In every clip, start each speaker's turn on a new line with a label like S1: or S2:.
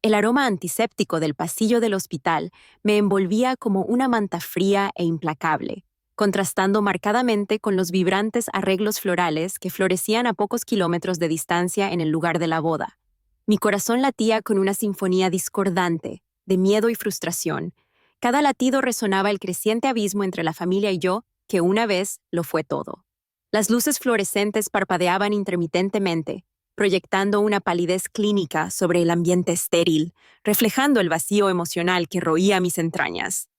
S1: El aroma antiséptico del pasillo del hospital me envolvía como una manta fría e implacable, contrastando marcadamente con los vibrantes arreglos florales que florecían a pocos kilómetros de distancia en el lugar de la boda. Mi corazón latía con una sinfonía discordante, de miedo y frustración. Cada latido resonaba el creciente abismo entre la familia y yo, que una vez lo fue todo. Las luces fluorescentes parpadeaban intermitentemente, proyectando una palidez clínica sobre el ambiente estéril, reflejando el vacío emocional que roía mis entrañas.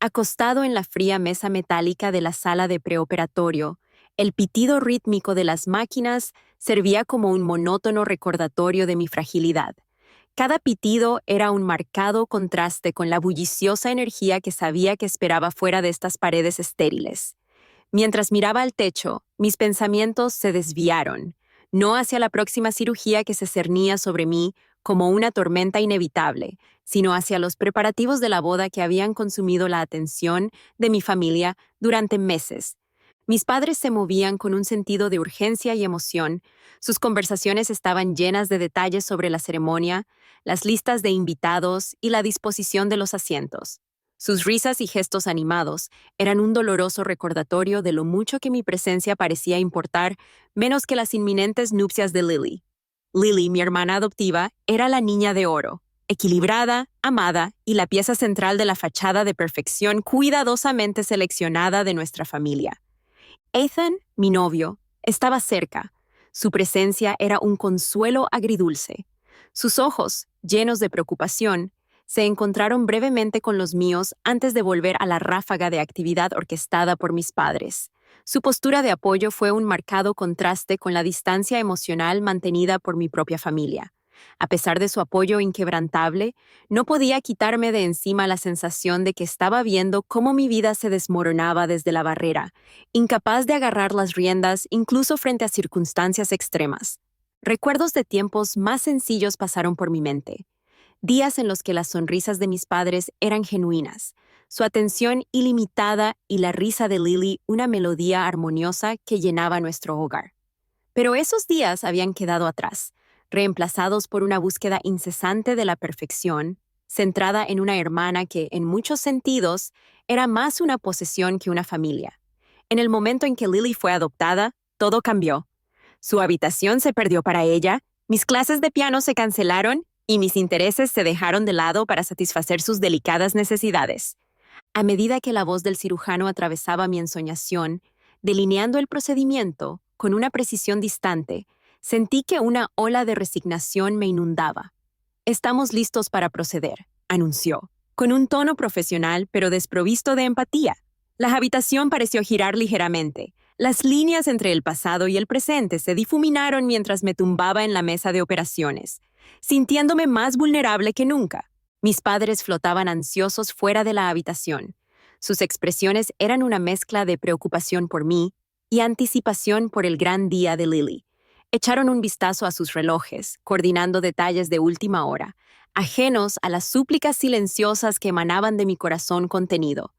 S1: Acostado en la fría mesa metálica de la sala de preoperatorio, el pitido rítmico de las máquinas servía como un monótono recordatorio de mi fragilidad. Cada pitido era un marcado contraste con la bulliciosa energía que sabía que esperaba fuera de estas paredes estériles. Mientras miraba al techo, mis pensamientos se desviaron, no hacia la próxima cirugía que se cernía sobre mí como una tormenta inevitable, sino hacia los preparativos de la boda que habían consumido la atención de mi familia durante meses. Mis padres se movían con un sentido de urgencia y emoción. Sus conversaciones estaban llenas de detalles sobre la ceremonia, las listas de invitados y la disposición de los asientos. Sus risas y gestos animados eran un doloroso recordatorio de lo mucho que mi presencia parecía importar, menos que las inminentes nupcias de Lily. Lily, mi hermana adoptiva, era la niña de oro, equilibrada, amada y la pieza central de la fachada de perfección cuidadosamente seleccionada de nuestra familia. Ethan, mi novio, estaba cerca. Su presencia era un consuelo agridulce. Sus ojos, llenos de preocupación, se encontraron brevemente con los míos antes de volver a la ráfaga de actividad orquestada por mis padres. Su postura de apoyo fue un marcado contraste con la distancia emocional mantenida por mi propia familia. A pesar de su apoyo inquebrantable, no podía quitarme de encima la sensación de que estaba viendo cómo mi vida se desmoronaba desde la barrera, incapaz de agarrar las riendas incluso frente a circunstancias extremas. Recuerdos de tiempos más sencillos pasaron por mi mente. Días en los que las sonrisas de mis padres eran genuinas, su atención ilimitada y la risa de Lily una melodía armoniosa que llenaba nuestro hogar. Pero esos días habían quedado atrás, reemplazados por una búsqueda incesante de la perfección, centrada en una hermana que, en muchos sentidos, era más una posesión que una familia. En el momento en que Lily fue adoptada, todo cambió. Su habitación se perdió para ella, mis clases de piano se cancelaron y mis intereses se dejaron de lado para satisfacer sus delicadas necesidades. A medida que la voz del cirujano atravesaba mi ensoñación, delineando el procedimiento con una precisión distante, sentí que una ola de resignación me inundaba. «Estamos listos para proceder», anunció, con un tono profesional pero desprovisto de empatía. La habitación pareció girar ligeramente. Las líneas entre el pasado y el presente se difuminaron mientras me tumbaba en la mesa de operaciones, sintiéndome más vulnerable que nunca. Mis padres flotaban ansiosos fuera de la habitación. Sus expresiones eran una mezcla de preocupación por mí y anticipación por el gran día de Lily. Echaron un vistazo a sus relojes, coordinando detalles de última hora, ajenos a las súplicas silenciosas que emanaban de mi corazón contenido.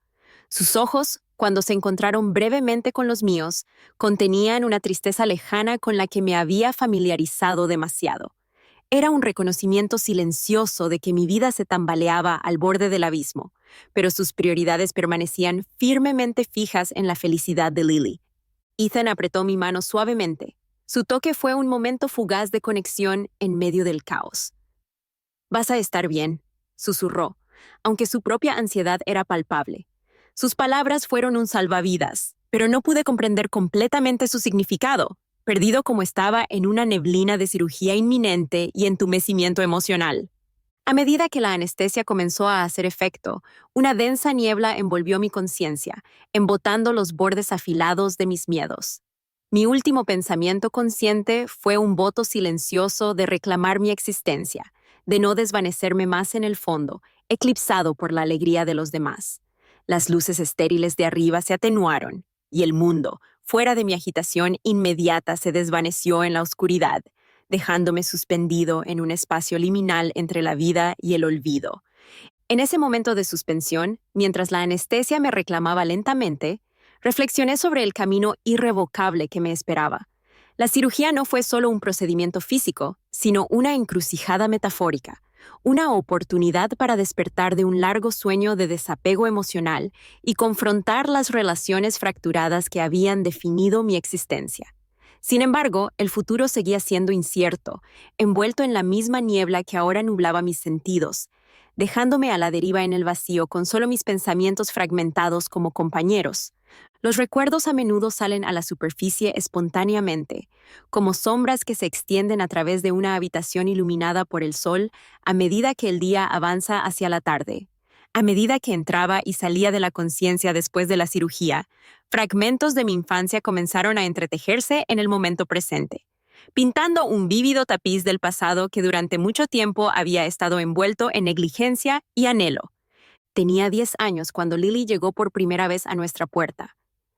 S1: Sus ojos, cuando se encontraron brevemente con los míos, contenían una tristeza lejana con la que me había familiarizado demasiado. Era un reconocimiento silencioso de que mi vida se tambaleaba al borde del abismo, pero sus prioridades permanecían firmemente fijas en la felicidad de Lily. Ethan apretó mi mano suavemente. Su toque fue un momento fugaz de conexión en medio del caos. «Vas a estar bien», susurró, aunque su propia ansiedad era palpable. Sus palabras fueron un salvavidas, pero no pude comprender completamente su significado, perdido como estaba en una neblina de cirugía inminente y entumecimiento emocional. A medida que la anestesia comenzó a hacer efecto, una densa niebla envolvió mi conciencia, embotando los bordes afilados de mis miedos. Mi último pensamiento consciente fue un voto silencioso de reclamar mi existencia, de no desvanecerme más en el fondo, eclipsado por la alegría de los demás. Las luces estériles de arriba se atenuaron, y el mundo, fuera de mi agitación inmediata, se desvaneció en la oscuridad, dejándome suspendido en un espacio liminal entre la vida y el olvido. En ese momento de suspensión, mientras la anestesia me reclamaba lentamente, reflexioné sobre el camino irrevocable que me esperaba. La cirugía no fue solo un procedimiento físico, sino una encrucijada metafórica. una oportunidad para despertar de un largo sueño de desapego emocional y confrontar las relaciones fracturadas que habían definido mi existencia. Sin embargo, el futuro seguía siendo incierto, envuelto en la misma niebla que ahora nublaba mis sentidos, dejándome a la deriva en el vacío con solo mis pensamientos fragmentados como compañeros. Los recuerdos a menudo salen a la superficie espontáneamente, como sombras que se extienden a través de una habitación iluminada por el sol a medida que el día avanza hacia la tarde. A medida que entraba y salía de la conciencia después de la cirugía, fragmentos de mi infancia comenzaron a entretejerse en el momento presente, pintando un vívido tapiz del pasado que durante mucho tiempo había estado envuelto en negligencia y anhelo. Tenía 10 años cuando Lily llegó por primera vez a nuestra puerta.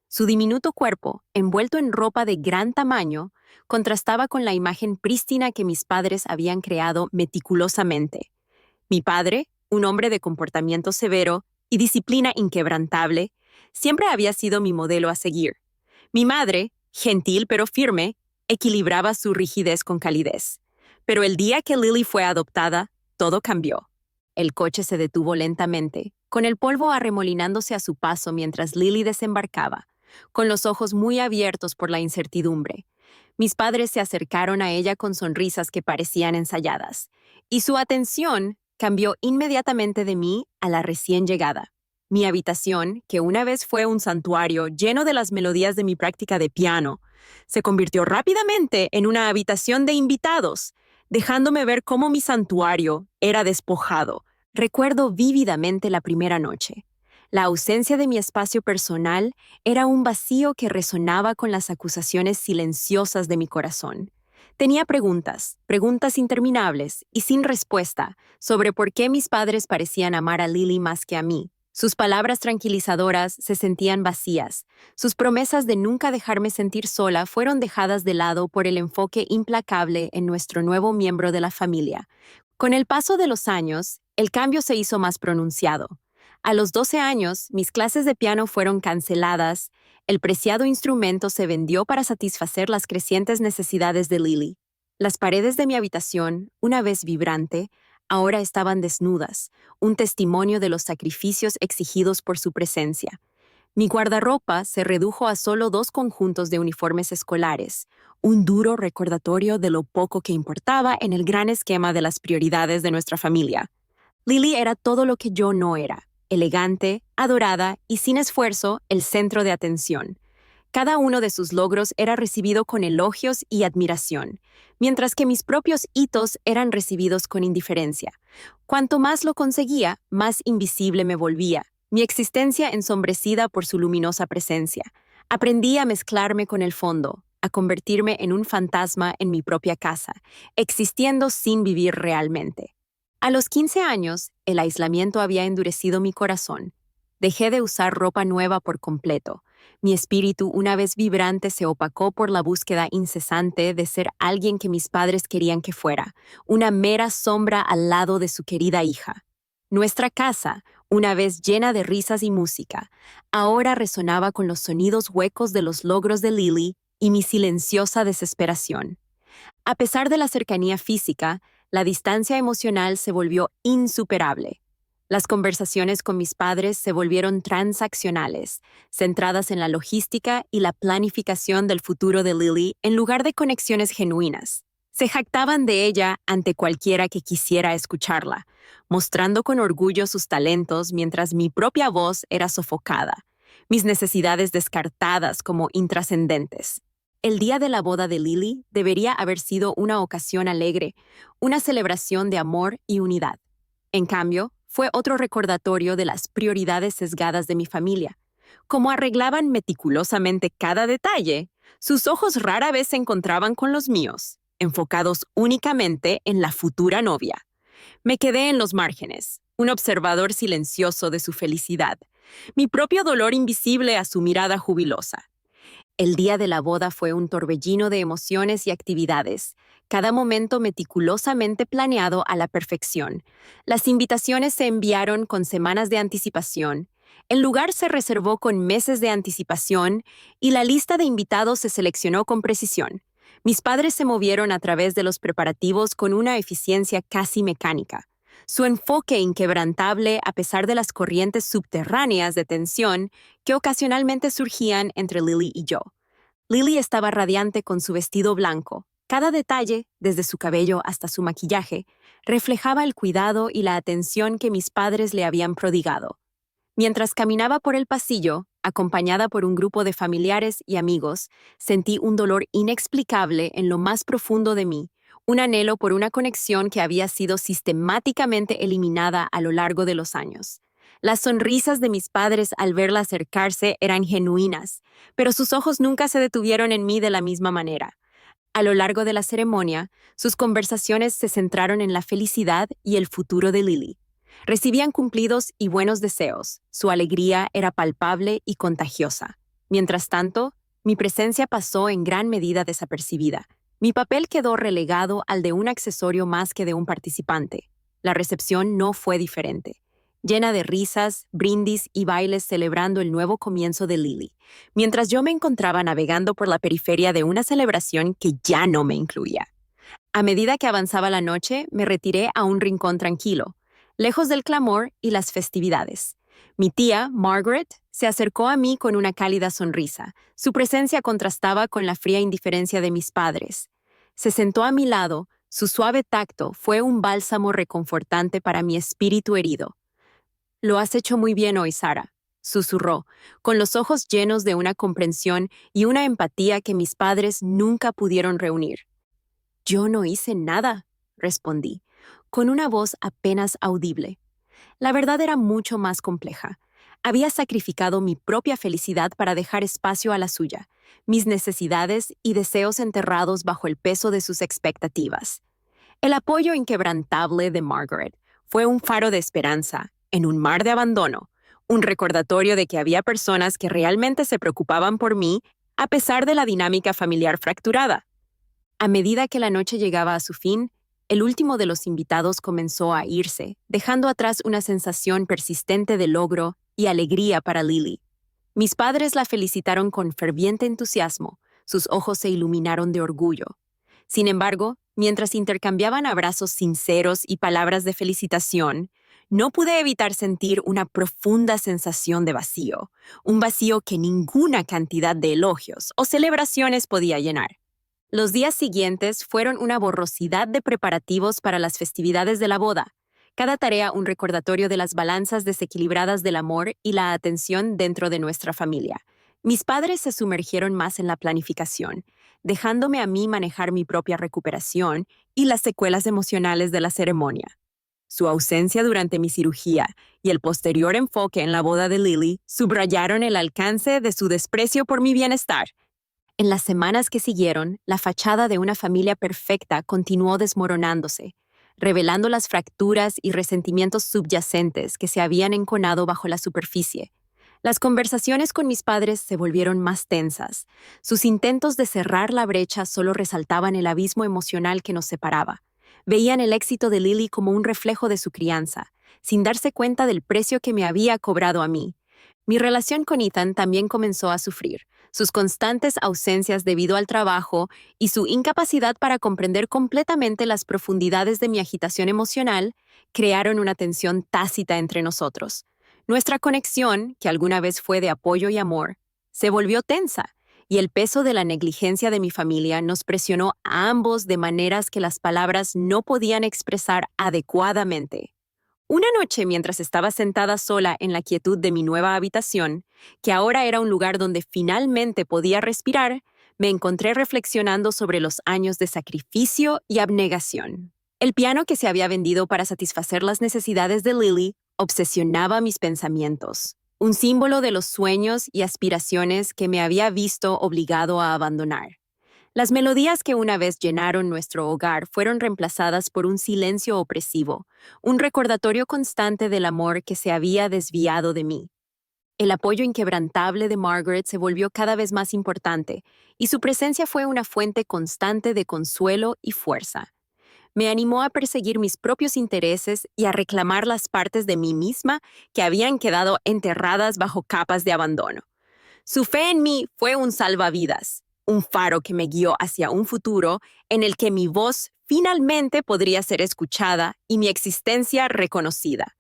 S1: Su diminuto cuerpo, envuelto en ropa de gran tamaño, contrastaba con la imagen prístina que mis padres habían creado meticulosamente. Mi padre, un hombre de comportamiento severo y disciplina inquebrantable, siempre había sido mi modelo a seguir. Mi madre, gentil pero firme, equilibraba su rigidez con calidez. Pero el día que Lily fue adoptada, todo cambió. El coche se detuvo lentamente, con el polvo arremolinándose a su paso mientras Lily desembarcaba, con los ojos muy abiertos por la incertidumbre. Mis padres se acercaron a ella con sonrisas que parecían ensayadas, y su atención cambió inmediatamente de mí a la recién llegada. Mi habitación, que una vez fue un santuario lleno de las melodías de mi práctica de piano, se convirtió rápidamente en una habitación de invitados, dejándome ver cómo mi santuario era despojado. Recuerdo vívidamente la primera noche. La ausencia de mi espacio personal era un vacío que resonaba con las acusaciones silenciosas de mi corazón. Tenía preguntas interminables y sin respuesta sobre por qué mis padres parecían amar a Lily más que a mí. Sus palabras tranquilizadoras se sentían vacías. Sus promesas de nunca dejarme sentir sola fueron dejadas de lado por el enfoque implacable en nuestro nuevo miembro de la familia. Con el paso de los años, el cambio se hizo más pronunciado. A los 12 años, mis clases de piano fueron canceladas. El preciado instrumento se vendió para satisfacer las crecientes necesidades de Lily. Las paredes de mi habitación, una vez vibrante, ahora estaban desnudas, un testimonio de los sacrificios exigidos por su presencia. Mi guardarropa se redujo a solo 2 conjuntos de uniformes escolares, un duro recordatorio de lo poco que importaba en el gran esquema de las prioridades de nuestra familia. Lily era todo lo que yo no era, elegante, adorada y sin esfuerzo el centro de atención. Cada uno de sus logros era recibido con elogios y admiración, mientras que mis propios hitos eran recibidos con indiferencia. Cuanto más lo conseguía, más invisible me volvía, mi existencia ensombrecida por su luminosa presencia. Aprendí a mezclarme con el fondo, a convertirme en un fantasma en mi propia casa, existiendo sin vivir realmente. A los 15 años, el aislamiento había endurecido mi corazón. Dejé de usar ropa nueva por completo. Mi espíritu, una vez vibrante, se opacó por la búsqueda incesante de ser alguien que mis padres querían que fuera, una mera sombra al lado de su querida hija. Nuestra casa, una vez llena de risas y música, ahora resonaba con los sonidos huecos de los logros de Lily y mi silenciosa desesperación. A pesar de la cercanía física, la distancia emocional se volvió insuperable. Las conversaciones con mis padres se volvieron transaccionales, centradas en la logística y la planificación del futuro de Lily en lugar de conexiones genuinas. Se jactaban de ella ante cualquiera que quisiera escucharla, mostrando con orgullo sus talentos mientras mi propia voz era sofocada, mis necesidades descartadas como intrascendentes. El día de la boda de Lily debería haber sido una ocasión alegre, una celebración de amor y unidad. En cambio, fue otro recordatorio de las prioridades sesgadas de mi familia. Como arreglaban meticulosamente cada detalle, sus ojos rara vez se encontraban con los míos, enfocados únicamente en la futura novia. Me quedé en los márgenes, un observador silencioso de su felicidad, mi propio dolor invisible a su mirada jubilosa. El día de la boda fue un torbellino de emociones y actividades, cada momento meticulosamente planeado a la perfección. Las invitaciones se enviaron con semanas de anticipación, el lugar se reservó con meses de anticipación y la lista de invitados se seleccionó con precisión. Mis padres se movieron a través de los preparativos con una eficiencia casi mecánica. Su enfoque inquebrantable a pesar de las corrientes subterráneas de tensión que ocasionalmente surgían entre Lily y yo. Lily estaba radiante con su vestido blanco. Cada detalle, desde su cabello hasta su maquillaje, reflejaba el cuidado y la atención que mis padres le habían prodigado. Mientras caminaba por el pasillo, acompañada por un grupo de familiares y amigos, sentí un dolor inexplicable en lo más profundo de mí, un anhelo por una conexión que había sido sistemáticamente eliminada a lo largo de los años. Las sonrisas de mis padres al verla acercarse eran genuinas, pero sus ojos nunca se detuvieron en mí de la misma manera. A lo largo de la ceremonia, sus conversaciones se centraron en la felicidad y el futuro de Lily. Recibían cumplidos y buenos deseos. Su alegría era palpable y contagiosa. Mientras tanto, mi presencia pasó en gran medida desapercibida. Mi papel quedó relegado al de un accesorio más que de un participante. La recepción no fue diferente, llena de risas, brindis y bailes celebrando el nuevo comienzo de Lily, mientras yo me encontraba navegando por la periferia de una celebración que ya no me incluía. A medida que avanzaba la noche, me retiré a un rincón tranquilo, lejos del clamor y las festividades. Mi tía, Margaret, se acercó a mí con una cálida sonrisa. Su presencia contrastaba con la fría indiferencia de mis padres. Se sentó a mi lado. Su suave tacto fue un bálsamo reconfortante para mi espíritu herido. «Lo has hecho muy bien hoy, Sara», susurró, con los ojos llenos de una comprensión y una empatía que mis padres nunca pudieron reunir. «Yo no hice nada», respondí, con una voz apenas audible. La verdad era mucho más compleja. Había sacrificado mi propia felicidad para dejar espacio a la suya, mis necesidades y deseos enterrados bajo el peso de sus expectativas. El apoyo inquebrantable de Margaret fue un faro de esperanza en un mar de abandono, un recordatorio de que había personas que realmente se preocupaban por mí a pesar de la dinámica familiar fracturada. A medida que la noche llegaba a su fin, el último de los invitados comenzó a irse, dejando atrás una sensación persistente de logro y alegría para Lily. Mis padres la felicitaron con ferviente entusiasmo, sus ojos se iluminaron de orgullo. Sin embargo, mientras intercambiaban abrazos sinceros y palabras de felicitación, no pude evitar sentir una profunda sensación de vacío, un vacío que ninguna cantidad de elogios o celebraciones podía llenar. Los días siguientes fueron una borrosidad de preparativos para las festividades de la boda, cada tarea un recordatorio de las balanzas desequilibradas del amor y la atención dentro de nuestra familia. Mis padres se sumergieron más en la planificación, dejándome a mí manejar mi propia recuperación y las secuelas emocionales de la ceremonia. Su ausencia durante mi cirugía y el posterior enfoque en la boda de Lily subrayaron el alcance de su desprecio por mi bienestar. En las semanas que siguieron, la fachada de una familia perfecta continuó desmoronándose, revelando las fracturas y resentimientos subyacentes que se habían enconado bajo la superficie. Las conversaciones con mis padres se volvieron más tensas. Sus intentos de cerrar la brecha solo resaltaban el abismo emocional que nos separaba. Veían el éxito de Lily como un reflejo de su crianza, sin darse cuenta del precio que me había cobrado a mí. Mi relación con Ethan también comenzó a sufrir. Sus constantes ausencias debido al trabajo y su incapacidad para comprender completamente las profundidades de mi agitación emocional crearon una tensión tácita entre nosotros. Nuestra conexión, que alguna vez fue de apoyo y amor, se volvió tensa, y el peso de la negligencia de mi familia nos presionó a ambos de maneras que las palabras no podían expresar adecuadamente. Una noche, mientras estaba sentada sola en la quietud de mi nueva habitación, que ahora era un lugar donde finalmente podía respirar, me encontré reflexionando sobre los años de sacrificio y abnegación. El piano que se había vendido para satisfacer las necesidades de Lily obsesionaba mis pensamientos, un símbolo de los sueños y aspiraciones que me había visto obligado a abandonar. Las melodías que una vez llenaron nuestro hogar fueron reemplazadas por un silencio opresivo, un recordatorio constante del amor que se había desviado de mí. El apoyo inquebrantable de Margaret se volvió cada vez más importante, y su presencia fue una fuente constante de consuelo y fuerza. Me animó a perseguir mis propios intereses y a reclamar las partes de mí misma que habían quedado enterradas bajo capas de abandono. Su fe en mí fue un salvavidas, un faro que me guió hacia un futuro en el que mi voz finalmente podría ser escuchada y mi existencia reconocida.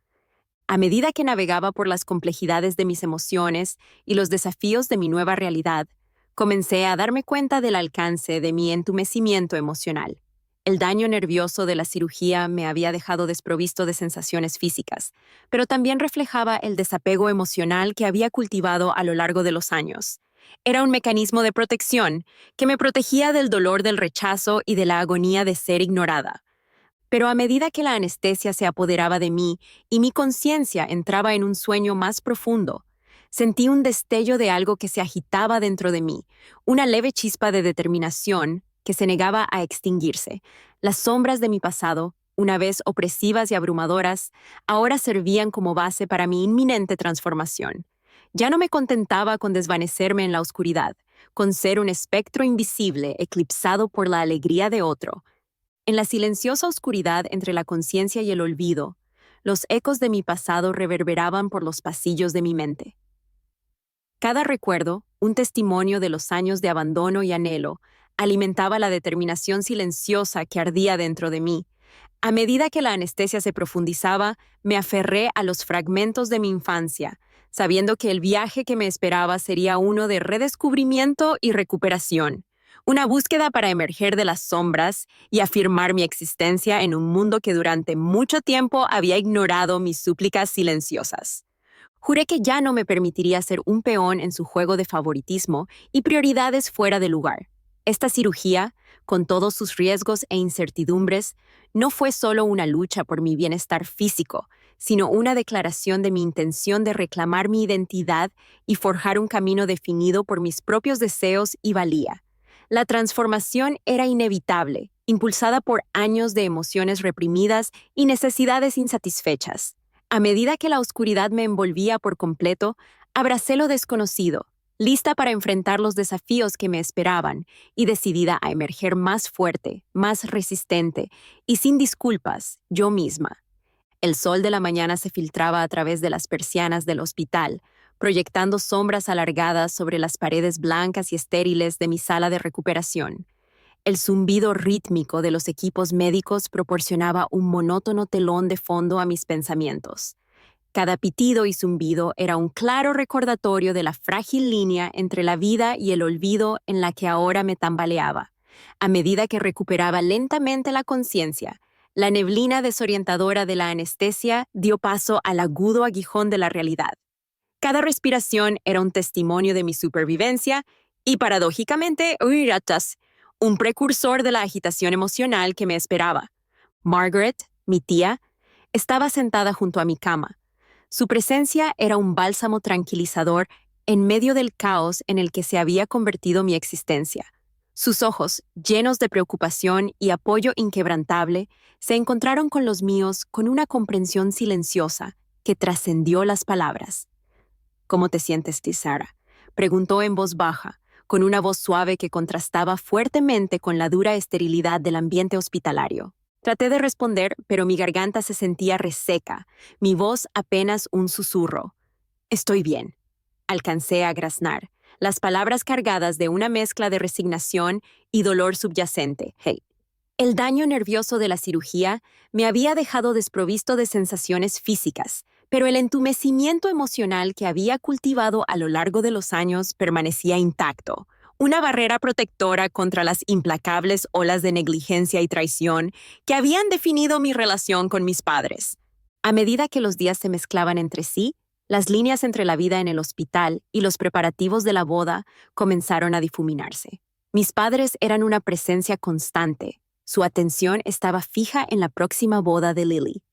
S1: A medida que navegaba por las complejidades de mis emociones y los desafíos de mi nueva realidad, comencé a darme cuenta del alcance de mi entumecimiento emocional. El daño nervioso de la cirugía me había dejado desprovisto de sensaciones físicas, pero también reflejaba el desapego emocional que había cultivado a lo largo de los años. Era un mecanismo de protección que me protegía del dolor del rechazo y de la agonía de ser ignorada. Pero a medida que la anestesia se apoderaba de mí y mi conciencia entraba en un sueño más profundo, sentí un destello de algo que se agitaba dentro de mí, una leve chispa de determinación que se negaba a extinguirse. Las sombras de mi pasado, una vez opresivas y abrumadoras, ahora servían como base para mi inminente transformación. Ya no me contentaba con desvanecerme en la oscuridad, con ser un espectro invisible eclipsado por la alegría de otro. En la silenciosa oscuridad entre la conciencia y el olvido, los ecos de mi pasado reverberaban por los pasillos de mi mente. Cada recuerdo, un testimonio de los años de abandono y anhelo, alimentaba la determinación silenciosa que ardía dentro de mí. A medida que la anestesia se profundizaba, me aferré a los fragmentos de mi infancia, sabiendo que el viaje que me esperaba sería uno de redescubrimiento y recuperación. Una búsqueda para emerger de las sombras y afirmar mi existencia en un mundo que durante mucho tiempo había ignorado mis súplicas silenciosas. Juré que ya no me permitiría ser un peón en su juego de favoritismo y prioridades fuera de lugar. Esta cirugía, con todos sus riesgos e incertidumbres, no fue solo una lucha por mi bienestar físico, sino una declaración de mi intención de reclamar mi identidad y forjar un camino definido por mis propios deseos y valía. La transformación era inevitable, impulsada por años de emociones reprimidas y necesidades insatisfechas. A medida que la oscuridad me envolvía por completo, abracé lo desconocido, lista para enfrentar los desafíos que me esperaban y decidida a emerger más fuerte, más resistente y sin disculpas, yo misma. El sol de la mañana se filtraba a través de las persianas del hospital, proyectando sombras alargadas sobre las paredes blancas y estériles de mi sala de recuperación. El zumbido rítmico de los equipos médicos proporcionaba un monótono telón de fondo a mis pensamientos. Cada pitido y zumbido era un claro recordatorio de la frágil línea entre la vida y el olvido en la que ahora me tambaleaba. A medida que recuperaba lentamente la conciencia, la neblina desorientadora de la anestesia dio paso al agudo aguijón de la realidad. Cada respiración era un testimonio de mi supervivencia y, paradójicamente, un precursor de la agitación emocional que me esperaba. Margaret, mi tía, estaba sentada junto a mi cama. Su presencia era un bálsamo tranquilizador en medio del caos en el que se había convertido mi existencia. Sus ojos, llenos de preocupación y apoyo inquebrantable, se encontraron con los míos con una comprensión silenciosa que trascendió las palabras. «¿Cómo te sientes, Tisara?», preguntó en voz baja, con una voz suave que contrastaba fuertemente con la dura esterilidad del ambiente hospitalario. Traté de responder, pero mi garganta se sentía reseca, mi voz apenas un susurro. «Estoy bien», alcancé a graznar, las palabras cargadas de una mezcla de resignación y dolor subyacente. «Hey». El daño nervioso de la cirugía me había dejado desprovisto de sensaciones físicas, pero el entumecimiento emocional que había cultivado a lo largo de los años permanecía intacto, una barrera protectora contra las implacables olas de negligencia y traición que habían definido mi relación con mis padres. A medida que los días se mezclaban entre sí, las líneas entre la vida en el hospital y los preparativos de la boda comenzaron a difuminarse. Mis padres eran una presencia constante. Su atención estaba fija en la próxima boda de Lily.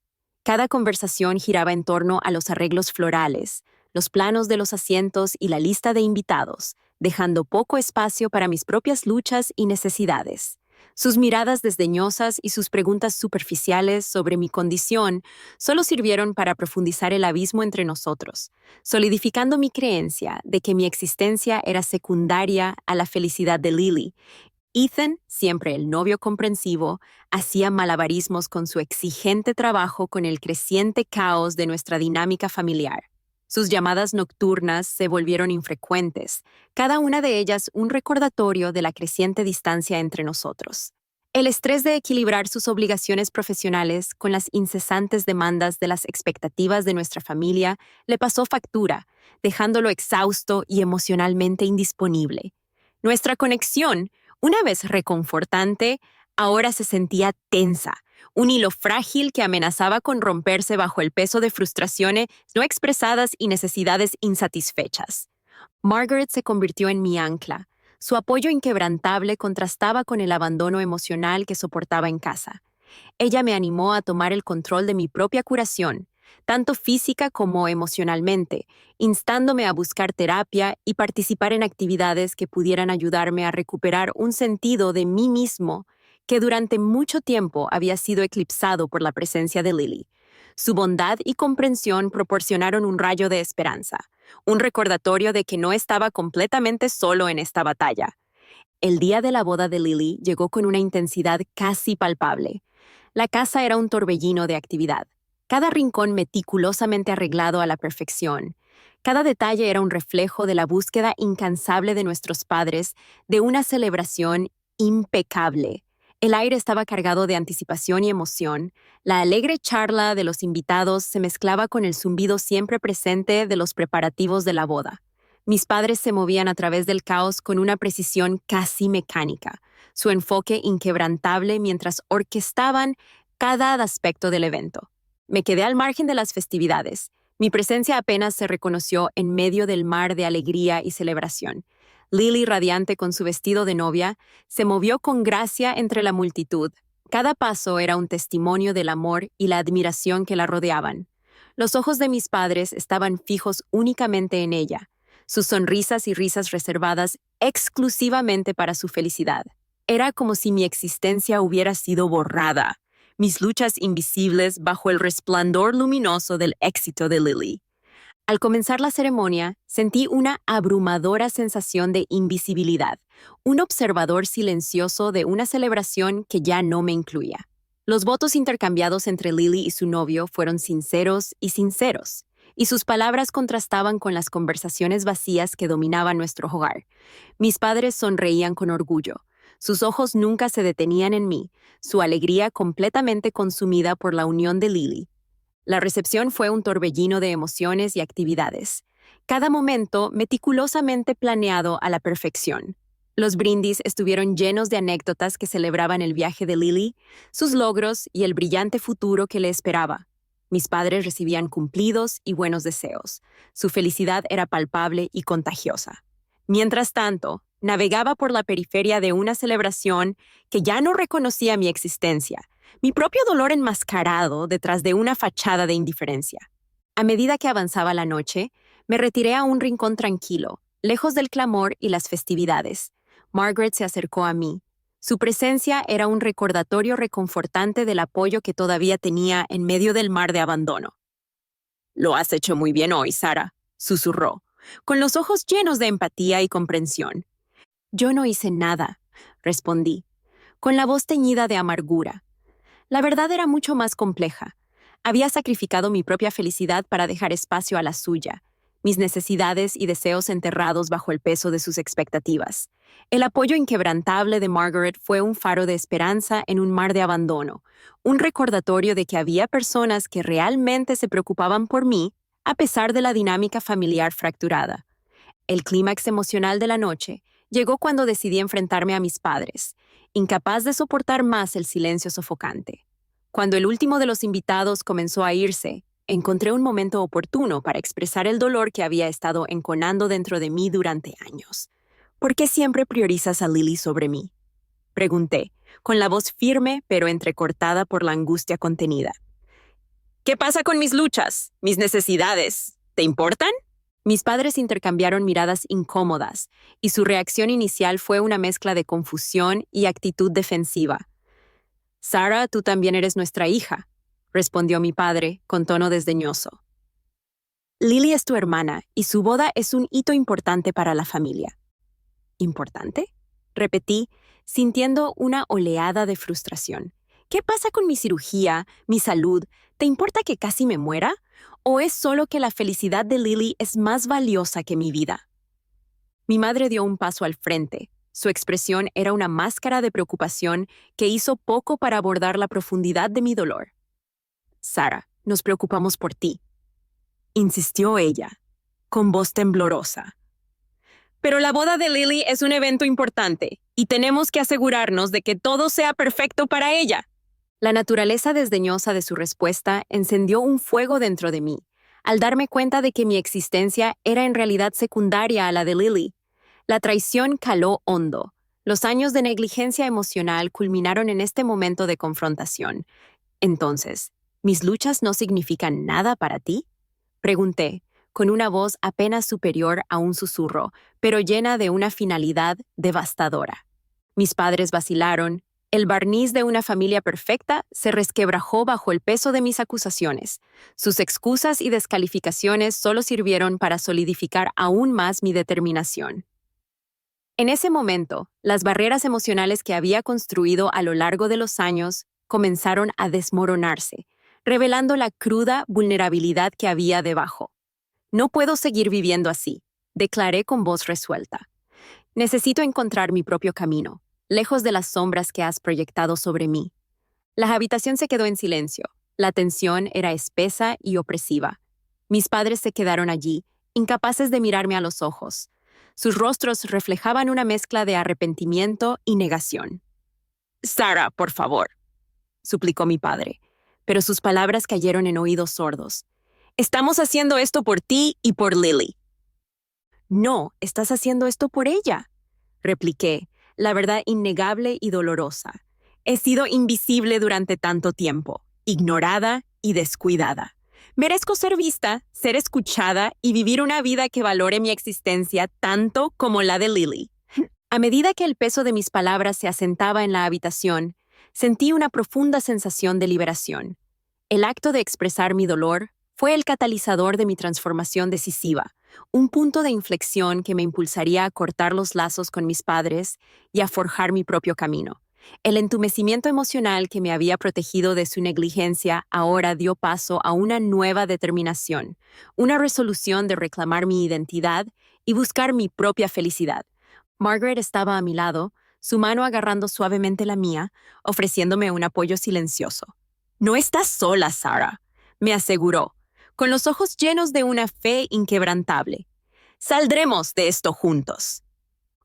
S1: Cada conversación giraba en torno a los arreglos florales, los planos de los asientos y la lista de invitados, dejando poco espacio para mis propias luchas y necesidades. Sus miradas desdeñosas y sus preguntas superficiales sobre mi condición solo sirvieron para profundizar el abismo entre nosotros, solidificando mi creencia de que mi existencia era secundaria a la felicidad de Lily. Ethan, siempre el novio comprensivo, hacía malabarismos con su exigente trabajo con el creciente caos de nuestra dinámica familiar. Sus llamadas nocturnas se volvieron infrecuentes, cada una de ellas un recordatorio de la creciente distancia entre nosotros. El estrés de equilibrar sus obligaciones profesionales con las incesantes demandas de las expectativas de nuestra familia le pasó factura, dejándolo exhausto y emocionalmente indisponible. Nuestra conexión, una vez reconfortante, ahora se sentía tensa, un hilo frágil que amenazaba con romperse bajo el peso de frustraciones no expresadas y necesidades insatisfechas. Margaret se convirtió en mi ancla. Su apoyo inquebrantable contrastaba con el abandono emocional que soportaba en casa. Ella me animó a tomar el control de mi propia curación, tanto física como emocionalmente, instándome a buscar terapia y participar en actividades que pudieran ayudarme a recuperar un sentido de mí mismo que durante mucho tiempo había sido eclipsado por la presencia de Lily. Su bondad y comprensión proporcionaron un rayo de esperanza, un recordatorio de que no estaba completamente solo en esta batalla. El día de la boda de Lily llegó con una intensidad casi palpable. La casa era un torbellino de actividad, cada rincón meticulosamente arreglado a la perfección. Cada detalle era un reflejo de la búsqueda incansable de nuestros padres de una celebración impecable. El aire estaba cargado de anticipación y emoción. La alegre charla de los invitados se mezclaba con el zumbido siempre presente de los preparativos de la boda. Mis padres se movían a través del caos con una precisión casi mecánica, su enfoque inquebrantable mientras orquestaban cada aspecto del evento. Me quedé al margen de las festividades. Mi presencia apenas se reconoció en medio del mar de alegría y celebración. Lily, radiante con su vestido de novia, se movió con gracia entre la multitud. Cada paso era un testimonio del amor y la admiración que la rodeaban. Los ojos de mis padres estaban fijos únicamente en ella, sus sonrisas y risas reservadas exclusivamente para su felicidad. Era como si mi existencia hubiera sido borrada, mis luchas invisibles bajo el resplandor luminoso del éxito de Lily. Al comenzar la ceremonia, sentí una abrumadora sensación de invisibilidad, un observador silencioso de una celebración que ya no me incluía. Los votos intercambiados entre Lily y su novio fueron sinceros, y sus palabras contrastaban con las conversaciones vacías que dominaban nuestro hogar. Mis padres sonreían con orgullo. Sus ojos nunca se detenían en mí, su alegría completamente consumida por la unión de Lily. La recepción fue un torbellino de emociones y actividades, cada momento meticulosamente planeado a la perfección. Los brindis estuvieron llenos de anécdotas que celebraban el viaje de Lily, sus logros y el brillante futuro que le esperaba. Mis padres recibían cumplidos y buenos deseos. Su felicidad era palpable y contagiosa. Mientras tanto, navegaba por la periferia de una celebración que ya no reconocía mi existencia, mi propio dolor enmascarado detrás de una fachada de indiferencia. A medida que avanzaba la noche, me retiré a un rincón tranquilo, lejos del clamor y las festividades. Margaret se acercó a mí. Su presencia era un recordatorio reconfortante del apoyo que todavía tenía en medio del mar de abandono. «Lo has hecho muy bien hoy, Sarah», susurró, con los ojos llenos de empatía y comprensión. «Yo no hice nada», respondí, con la voz teñida de amargura. La verdad era mucho más compleja. Había sacrificado mi propia felicidad para dejar espacio a la suya, mis necesidades y deseos enterrados bajo el peso de sus expectativas. El apoyo inquebrantable de Margaret fue un faro de esperanza en un mar de abandono, un recordatorio de que había personas que realmente se preocupaban por mí a pesar de la dinámica familiar fracturada. El clímax emocional de la noche llegó cuando decidí enfrentarme a mis padres, incapaz de soportar más el silencio sofocante. Cuando el último de los invitados comenzó a irse, encontré un momento oportuno para expresar el dolor que había estado enconando dentro de mí durante años. «¿Por qué siempre priorizas a Lily sobre mí?», pregunté, con la voz firme pero entrecortada por la angustia contenida. «¿Qué pasa con mis luchas, mis necesidades? ¿Te importan?». Mis padres intercambiaron miradas incómodas, y su reacción inicial fue una mezcla de confusión y actitud defensiva. «Sarah, tú también eres nuestra hija», respondió mi padre con tono desdeñoso. «Lily es tu hermana y su boda es un hito importante para la familia». «¿Importante?», repetí, sintiendo una oleada de frustración. ¿Qué pasa con mi cirugía, mi salud? ¿Te importa que casi me muera? ¿O es solo que la felicidad de Lily es más valiosa que mi vida? Mi madre dio un paso al frente. Su expresión era una máscara de preocupación que hizo poco para abordar la profundidad de mi dolor. Sara, nos preocupamos por ti, insistió ella, con voz temblorosa. Pero la boda de Lily es un evento importante y tenemos que asegurarnos de que todo sea perfecto para ella. La naturaleza desdeñosa de su respuesta encendió un fuego dentro de mí, al darme cuenta de que mi existencia era en realidad secundaria a la de Lily. La traición caló hondo. Los años de negligencia emocional culminaron en este momento de confrontación. Entonces, ¿mis luchas no significan nada para ti? Pregunté, con una voz apenas superior a un susurro, pero llena de una finalidad devastadora. Mis padres vacilaron. El barniz de una familia perfecta se resquebrajó bajo el peso de mis acusaciones. Sus excusas y descalificaciones solo sirvieron para solidificar aún más mi determinación. En ese momento, las barreras emocionales que había construido a lo largo de los años comenzaron a desmoronarse, revelando la cruda vulnerabilidad que había debajo. No puedo seguir viviendo así, declaré con voz resuelta. Necesito encontrar mi propio camino, lejos de las sombras que has proyectado sobre mí. La habitación se quedó en silencio. La tensión era espesa y opresiva. Mis padres se quedaron allí, incapaces de mirarme a los ojos. Sus rostros reflejaban una mezcla de arrepentimiento y negación. «Sara, por favor», suplicó mi padre, pero sus palabras cayeron en oídos sordos. «Estamos haciendo esto por ti y por Lily». «No, estás haciendo esto por ella», repliqué, la verdad innegable y dolorosa. He sido invisible durante tanto tiempo, ignorada y descuidada. Merezco ser vista, ser escuchada y vivir una vida que valore mi existencia tanto como la de Lily. A medida que el peso de mis palabras se asentaba en la habitación, sentí una profunda sensación de liberación. El acto de expresar mi dolor fue el catalizador de mi transformación decisiva, un punto de inflexión que me impulsaría a cortar los lazos con mis padres y a forjar mi propio camino. El entumecimiento emocional que me había protegido de su negligencia ahora dio paso a una nueva determinación, una resolución de reclamar mi identidad y buscar mi propia felicidad. Margaret estaba a mi lado, su mano agarrando suavemente la mía, ofreciéndome un apoyo silencioso. «No estás sola, Sara», me aseguró, con los ojos llenos de una fe inquebrantable. «Saldremos de esto juntos».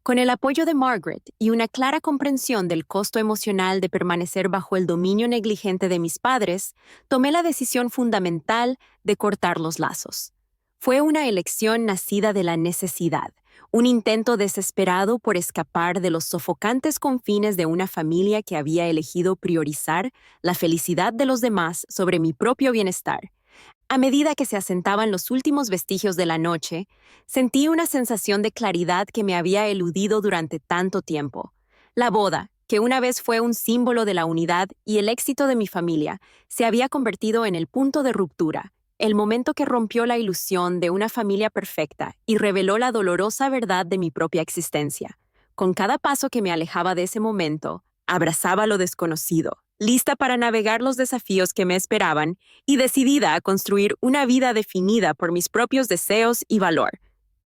S1: Con el apoyo de Margaret y una clara comprensión del costo emocional de permanecer bajo el dominio negligente de mis padres, tomé la decisión fundamental de cortar los lazos. Fue una elección nacida de la necesidad, un intento desesperado por escapar de los sofocantes confines de una familia que había elegido priorizar la felicidad de los demás sobre mi propio bienestar. A medida que se asentaban los últimos vestigios de la noche, sentí una sensación de claridad que me había eludido durante tanto tiempo. La boda, que una vez fue un símbolo de la unidad y el éxito de mi familia, se había convertido en el punto de ruptura, el momento que rompió la ilusión de una familia perfecta y reveló la dolorosa verdad de mi propia existencia. Con cada paso que me alejaba de ese momento, abrazaba lo desconocido, lista para navegar los desafíos que me esperaban y decidida a construir una vida definida por mis propios deseos y valor.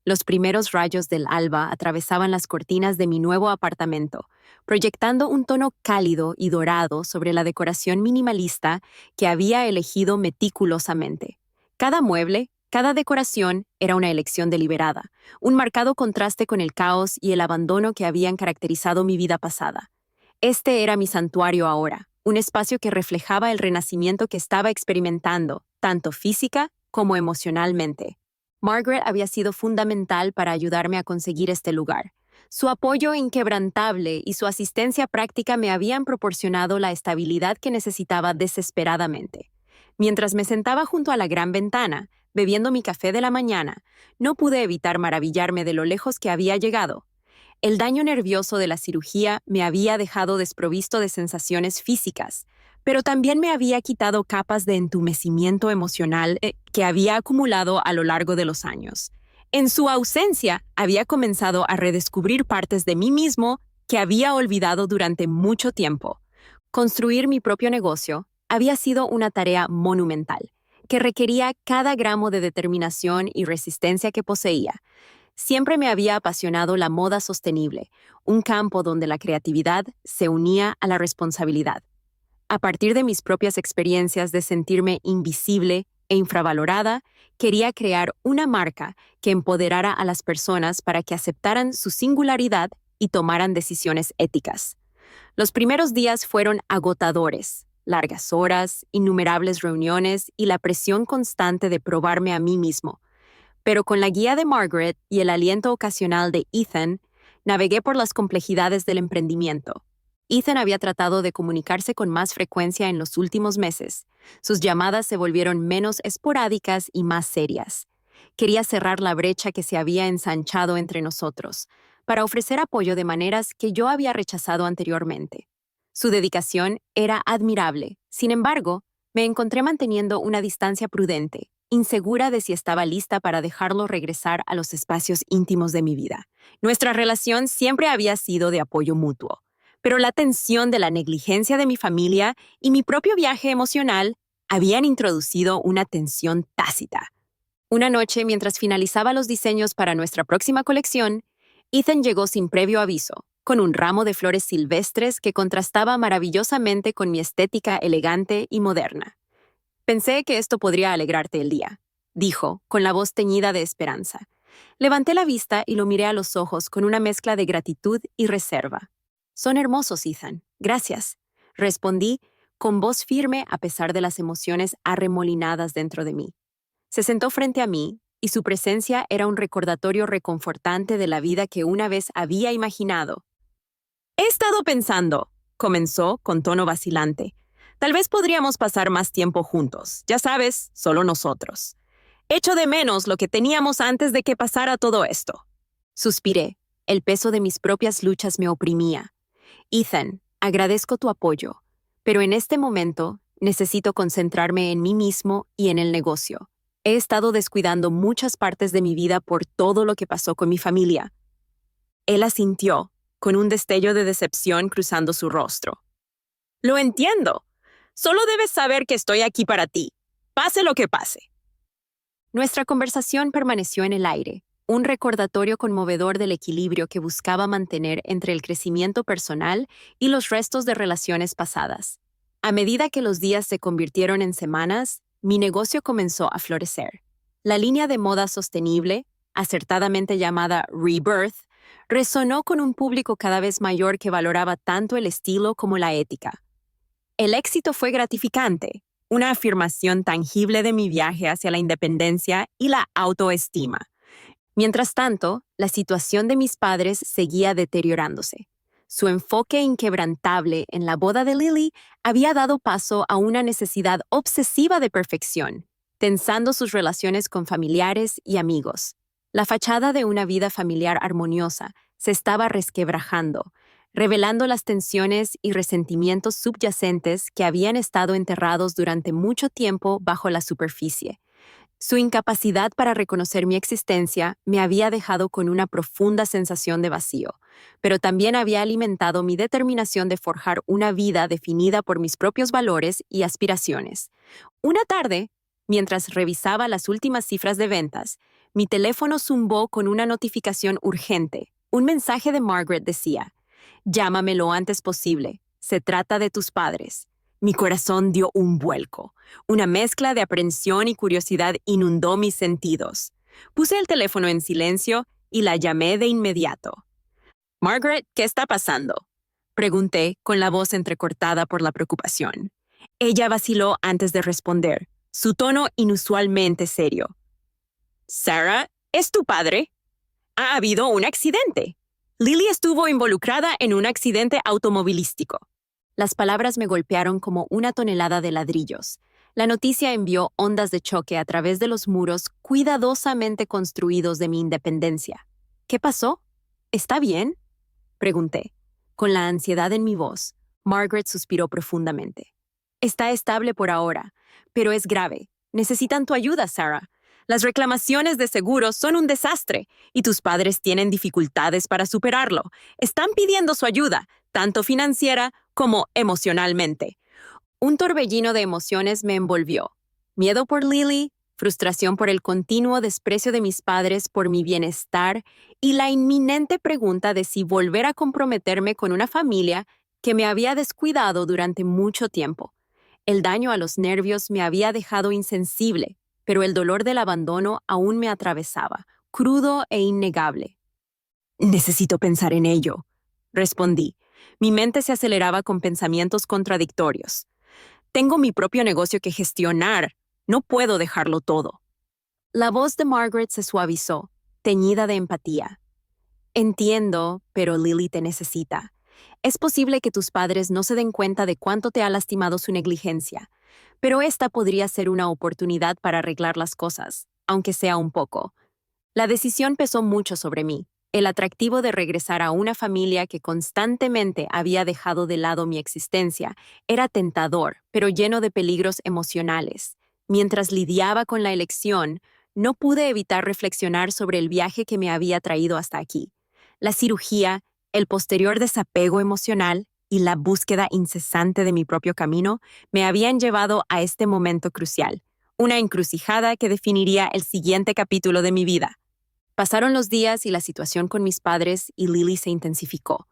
S1: Los primeros rayos del alba atravesaban las cortinas de mi nuevo apartamento, proyectando un tono cálido y dorado sobre la decoración minimalista que había elegido meticulosamente. Cada mueble, cada decoración era una elección deliberada, un marcado contraste con el caos y el abandono que habían caracterizado mi vida pasada. Este era mi santuario ahora, un espacio que reflejaba el renacimiento que estaba experimentando, tanto física como emocionalmente. Margaret había sido fundamental para ayudarme a conseguir este lugar. Su apoyo inquebrantable y su asistencia práctica me habían proporcionado la estabilidad que necesitaba desesperadamente. Mientras me sentaba junto a la gran ventana, bebiendo mi café de la mañana, no pude evitar maravillarme de lo lejos que había llegado. El daño nervioso de la cirugía me había dejado desprovisto de sensaciones físicas, pero también me había quitado capas de entumecimiento emocional que había acumulado a lo largo de los años. En su ausencia, había comenzado a redescubrir partes de mí mismo que había olvidado durante mucho tiempo. Construir mi propio negocio había sido una tarea monumental, que requería cada gramo de determinación y resistencia que poseía. Siempre me había apasionado la moda sostenible, un campo donde la creatividad se unía a la responsabilidad. A partir de mis propias experiencias de sentirme invisible e infravalorada, quería crear una marca que empoderara a las personas para que aceptaran su singularidad y tomaran decisiones éticas. Los primeros días fueron agotadores, largas horas, innumerables reuniones y la presión constante de probarme a mí mismo. Pero con la guía de Margaret y el aliento ocasional de Ethan, navegué por las complejidades del emprendimiento. Ethan había tratado de comunicarse con más frecuencia en los últimos meses. Sus llamadas se volvieron menos esporádicas y más serias. Quería cerrar la brecha que se había ensanchado entre nosotros, para ofrecer apoyo de maneras que yo había rechazado anteriormente. Su dedicación era admirable. Sin embargo, me encontré manteniendo una distancia prudente, insegura de si estaba lista para dejarlo regresar a los espacios íntimos de mi vida. Nuestra relación siempre había sido de apoyo mutuo, pero la tensión de la negligencia de mi familia y mi propio viaje emocional habían introducido una tensión tácita. Una noche, mientras finalizaba los diseños para nuestra próxima colección, Ethan llegó sin previo aviso, con un ramo de flores silvestres que contrastaba maravillosamente con mi estética elegante y moderna. «Pensé que esto podría alegrarte el día», dijo, con la voz teñida de esperanza. Levanté la vista y lo miré a los ojos con una mezcla de gratitud y reserva. «Son hermosos, Ethan. Gracias», respondí, con voz firme a pesar de las emociones arremolinadas dentro de mí. Se sentó frente a mí, y su presencia era un recordatorio reconfortante de la vida que una vez había imaginado. «He estado pensando», comenzó con tono vacilante. «Tal vez podríamos pasar más tiempo juntos, ya sabes, solo nosotros. Echo de menos lo que teníamos antes de que pasara todo esto». Suspiré. El peso de mis propias luchas me oprimía. «Ethan, agradezco tu apoyo, pero en este momento necesito concentrarme en mí mismo y en el negocio. He estado descuidando muchas partes de mi vida por todo lo que pasó con mi familia». Él asintió, con un destello de decepción cruzando su rostro. «Lo entiendo. Solo debes saber que estoy aquí para ti, pase lo que pase». Nuestra conversación permaneció en el aire, un recordatorio conmovedor del equilibrio que buscaba mantener entre el crecimiento personal y los restos de relaciones pasadas. A medida que los días se convirtieron en semanas, mi negocio comenzó a florecer. La línea de moda sostenible, acertadamente llamada Rebirth, resonó con un público cada vez mayor que valoraba tanto el estilo como la ética. El éxito fue gratificante, una afirmación tangible de mi viaje hacia la independencia y la autoestima. Mientras tanto, la situación de mis padres seguía deteriorándose. Su enfoque inquebrantable en la boda de Lily había dado paso a una necesidad obsesiva de perfección, tensando sus relaciones con familiares y amigos. La fachada de una vida familiar armoniosa se estaba resquebrajando, revelando las tensiones y resentimientos subyacentes que habían estado enterrados durante mucho tiempo bajo la superficie. Su incapacidad para reconocer mi existencia me había dejado con una profunda sensación de vacío, pero también había alimentado mi determinación de forjar una vida definida por mis propios valores y aspiraciones. Una tarde, mientras revisaba las últimas cifras de ventas, mi teléfono zumbó con una notificación urgente. Un mensaje de Margaret decía: «Llámame lo antes posible. Se trata de tus padres». Mi corazón dio un vuelco. Una mezcla de aprensión y curiosidad inundó mis sentidos. Puse el teléfono en silencio y la llamé de inmediato. «Margaret, ¿qué está pasando?», pregunté con la voz entrecortada por la preocupación. Ella vaciló antes de responder, su tono inusualmente serio. «Sarah, ¿es tu padre? Ha habido un accidente. Lily estuvo involucrada en un accidente automovilístico». Las palabras me golpearon como una tonelada de ladrillos. La noticia envió ondas de choque a través de los muros cuidadosamente construidos de mi independencia. «¿Qué pasó? ¿Está bien?», pregunté. Con la ansiedad en mi voz, Margaret suspiró profundamente. «Está estable por ahora, pero es grave. Necesitan tu ayuda, Sarah. Las reclamaciones de seguros son un desastre y tus padres tienen dificultades para superarlo. Están pidiendo su ayuda, tanto financiera como emocionalmente. Un torbellino de emociones me envolvió. Miedo por Lily, frustración por el continuo desprecio de mis padres por mi bienestar y la inminente pregunta de si volver a comprometerme con una familia que me había descuidado durante mucho tiempo. El daño a los nervios me había dejado insensible, pero el dolor del abandono aún me atravesaba, crudo e innegable. Necesito pensar en ello, respondí. Mi mente se aceleraba con pensamientos contradictorios. Tengo mi propio negocio que gestionar. No puedo dejarlo todo. La voz de Margaret se suavizó, teñida de empatía. Entiendo, pero Lily te necesita. Es posible que tus padres no se den cuenta de cuánto te ha lastimado su negligencia, pero esta podría ser una oportunidad para arreglar las cosas, aunque sea un poco. La decisión pesó mucho sobre mí. El atractivo de regresar a una familia que constantemente había dejado de lado mi existencia era tentador, pero lleno de peligros emocionales. Mientras lidiaba con la elección, no pude evitar reflexionar sobre el viaje que me había traído hasta aquí. La cirugía, el posterior desapego emocional y la búsqueda incesante de mi propio camino me habían llevado a este momento crucial, una encrucijada que definiría el siguiente capítulo de mi vida. Pasaron los días y la situación con mis padres y Lily se intensificó.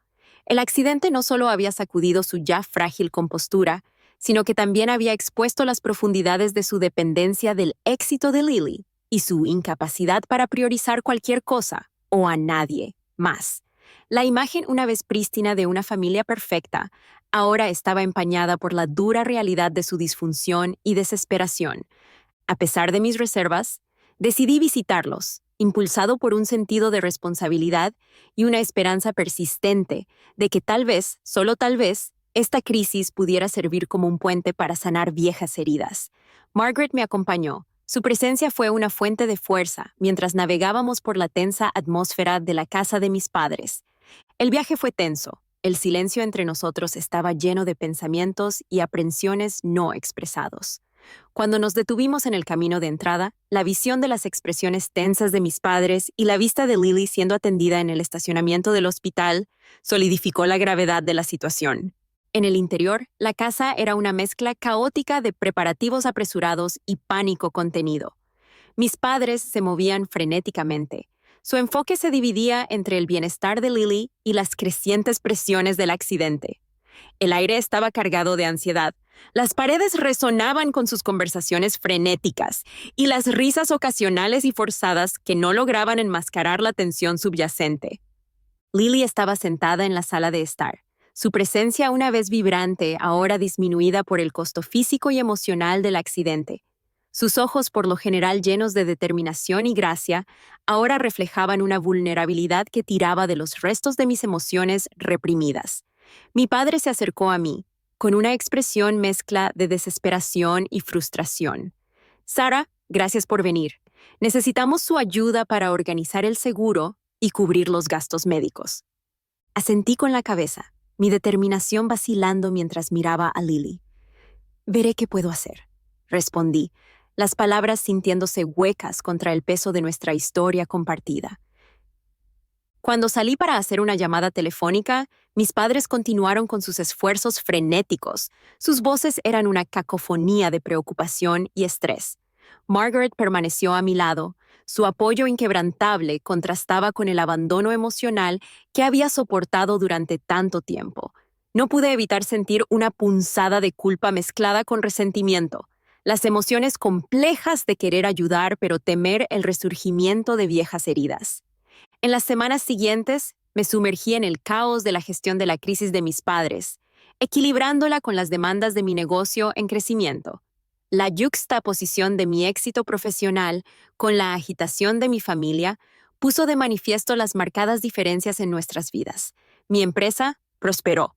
S1: El accidente no solo había sacudido su ya frágil compostura, sino que también había expuesto las profundidades de su dependencia del éxito de Lily y su incapacidad para priorizar cualquier cosa o a nadie más. La imagen una vez prístina de una familia perfecta ahora estaba empañada por la dura realidad de su disfunción y desesperación. A pesar de mis reservas, decidí visitarlos, impulsado por un sentido de responsabilidad y una esperanza persistente de que tal vez, solo tal vez, esta crisis pudiera servir como un puente para sanar viejas heridas. Margaret me acompañó. Su presencia fue una fuente de fuerza mientras navegábamos por la tensa atmósfera de la casa de mis padres. El viaje fue tenso. El silencio entre nosotros estaba lleno de pensamientos y aprensiones no expresados. Cuando nos detuvimos en el camino de entrada, la visión de las expresiones tensas de mis padres y la vista de Lily siendo atendida en el estacionamiento del hospital solidificó la gravedad de la situación. En el interior, la casa era una mezcla caótica de preparativos apresurados y pánico contenido. Mis padres se movían frenéticamente. Su enfoque se dividía entre el bienestar de Lily y las crecientes presiones del accidente. El aire estaba cargado de ansiedad. Las paredes resonaban con sus conversaciones frenéticas y las risas ocasionales y forzadas que no lograban enmascarar la tensión subyacente. Lily estaba sentada en la sala de estar. Su presencia una vez vibrante, ahora disminuida por el costo físico y emocional del accidente. Sus ojos, por lo general llenos de determinación y gracia, ahora reflejaban una vulnerabilidad que tiraba de los restos de mis emociones reprimidas. Mi padre se acercó a mí, con una expresión mezcla de desesperación y frustración. Sara, gracias por venir. Necesitamos su ayuda para organizar el seguro y cubrir los gastos médicos. Asentí con la cabeza, mi determinación vacilando mientras miraba a Lily. Veré qué puedo hacer, respondí, las palabras sintiéndose huecas contra el peso de nuestra historia compartida. Cuando salí para hacer una llamada telefónica, mis padres continuaron con sus esfuerzos frenéticos. Sus voces eran una cacofonía de preocupación y estrés. Margaret permaneció a mi lado. Su apoyo inquebrantable contrastaba con el abandono emocional que había soportado durante tanto tiempo. No pude evitar sentir una punzada de culpa mezclada con resentimiento, las emociones complejas de querer ayudar pero temer el resurgimiento de viejas heridas. En las semanas siguientes, me sumergí en el caos de la gestión de la crisis de mis padres, equilibrándola con las demandas de mi negocio en crecimiento. La yuxtaposición de mi éxito profesional con la agitación de mi familia puso de manifiesto las marcadas diferencias en nuestras vidas. Mi empresa prosperó,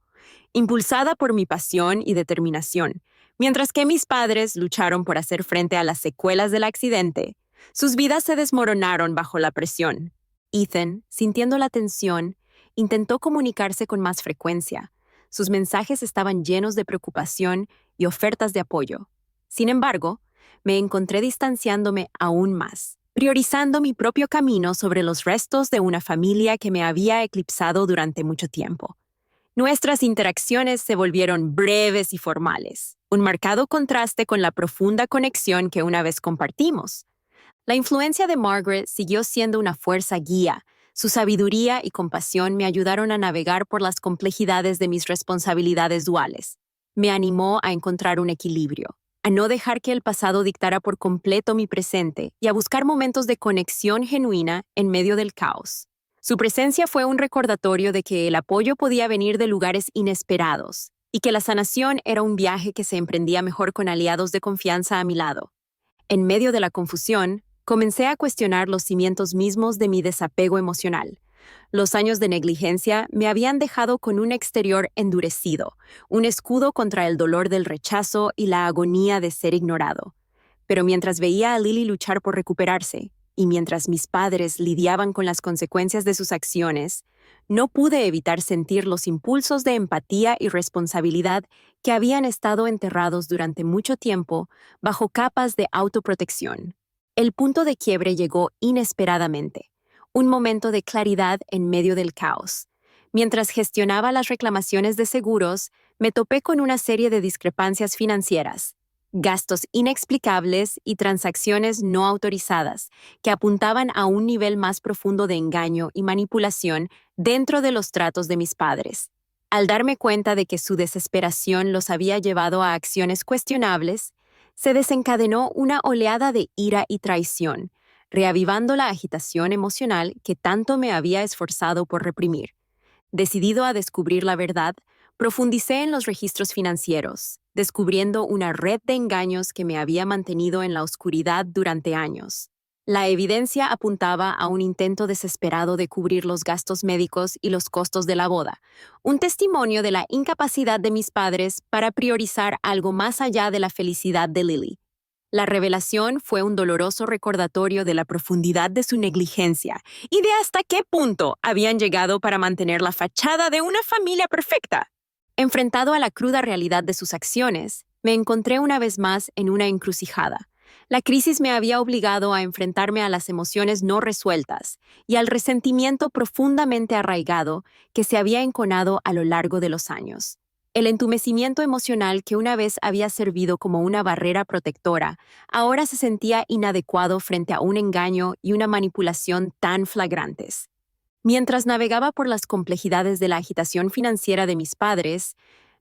S1: impulsada por mi pasión y determinación, mientras que mis padres lucharon por hacer frente a las secuelas del accidente. Sus vidas se desmoronaron bajo la presión. Ethan, sintiendo la tensión, intentó comunicarse con más frecuencia. Sus mensajes estaban llenos de preocupación y ofertas de apoyo. Sin embargo, me encontré distanciándome aún más, priorizando mi propio camino sobre los restos de una familia que me había eclipsado durante mucho tiempo. Nuestras interacciones se volvieron breves y formales, un marcado contraste con la profunda conexión que una vez compartimos. La influencia de Margaret siguió siendo una fuerza guía. Su sabiduría y compasión me ayudaron a navegar por las complejidades de mis responsabilidades duales. Me animó a encontrar un equilibrio, a no dejar que el pasado dictara por completo mi presente y a buscar momentos de conexión genuina en medio del caos. Su presencia fue un recordatorio de que el apoyo podía venir de lugares inesperados y que la sanación era un viaje que se emprendía mejor con aliados de confianza a mi lado. En medio de la confusión, comencé a cuestionar los cimientos mismos de mi desapego emocional. Los años de negligencia me habían dejado con un exterior endurecido, un escudo contra el dolor del rechazo y la agonía de ser ignorado. Pero mientras veía a Lily luchar por recuperarse, y mientras mis padres lidiaban con las consecuencias de sus acciones, no pude evitar sentir los impulsos de empatía y responsabilidad que habían estado enterrados durante mucho tiempo bajo capas de autoprotección. El punto de quiebre llegó inesperadamente, un momento de claridad en medio del caos. Mientras gestionaba las reclamaciones de seguros, me topé con una serie de discrepancias financieras, gastos inexplicables y transacciones no autorizadas que apuntaban a un nivel más profundo de engaño y manipulación dentro de los tratos de mis padres. Al darme cuenta de que su desesperación los había llevado a acciones cuestionables, se desencadenó una oleada de ira y traición, reavivando la agitación emocional que tanto me había esforzado por reprimir. Decidido a descubrir la verdad, profundicé en los registros financieros, descubriendo una red de engaños que me había mantenido en la oscuridad durante años. La evidencia apuntaba a un intento desesperado de cubrir los gastos médicos y los costos de la boda, un testimonio de la incapacidad de mis padres para priorizar algo más allá de la felicidad de Lily. La revelación fue un doloroso recordatorio de la profundidad de su negligencia y de hasta qué punto habían llegado para mantener la fachada de una familia perfecta. Enfrentado a la cruda realidad de sus acciones, me encontré una vez más en una encrucijada. La crisis me había obligado a enfrentarme a las emociones no resueltas y al resentimiento profundamente arraigado que se había enconado a lo largo de los años. El entumecimiento emocional que una vez había servido como una barrera protectora, ahora se sentía inadecuado frente a un engaño y una manipulación tan flagrantes. Mientras navegaba por las complejidades de la agitación financiera de mis padres,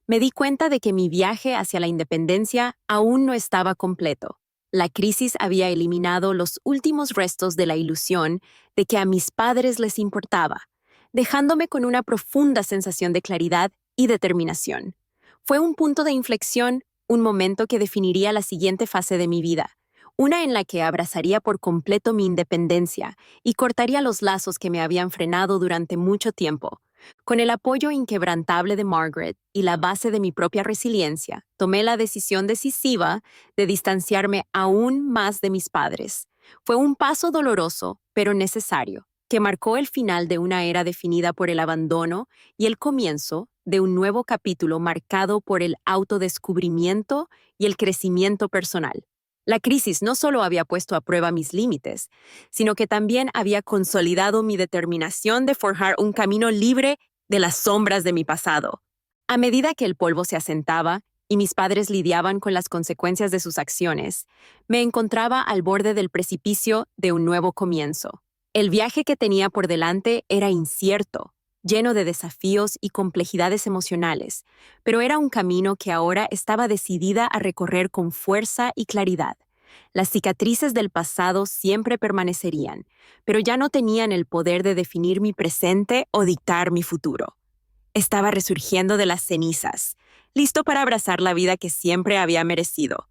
S1: me di cuenta de que mi viaje hacia la independencia aún no estaba completo. La crisis había eliminado los últimos restos de la ilusión de que a mis padres les importaba, dejándome con una profunda sensación de claridad y determinación. Fue un punto de inflexión, un momento que definiría la siguiente fase de mi vida, una en la que abrazaría por completo mi independencia y cortaría los lazos que me habían frenado durante mucho tiempo. Con el apoyo inquebrantable de Margaret y la base de mi propia resiliencia, tomé la decisión decisiva de distanciarme aún más de mis padres. Fue un paso doloroso, pero necesario, que marcó el final de una era definida por el abandono y el comienzo de un nuevo capítulo marcado por el autodescubrimiento y el crecimiento personal. La crisis no solo había puesto a prueba mis límites, sino que también había consolidado mi determinación de forjar un camino libre de las sombras de mi pasado. A medida que el polvo se asentaba y mis padres lidiaban con las consecuencias de sus acciones, me encontraba al borde del precipicio de un nuevo comienzo. El viaje que tenía por delante era incierto, lleno de desafíos y complejidades emocionales, pero era un camino que ahora estaba decidida a recorrer con fuerza y claridad. Las cicatrices del pasado siempre permanecerían, pero ya no tenían el poder de definir mi presente o dictar mi futuro. Estaba resurgiendo de las cenizas, listo para abrazar la vida que siempre había merecido.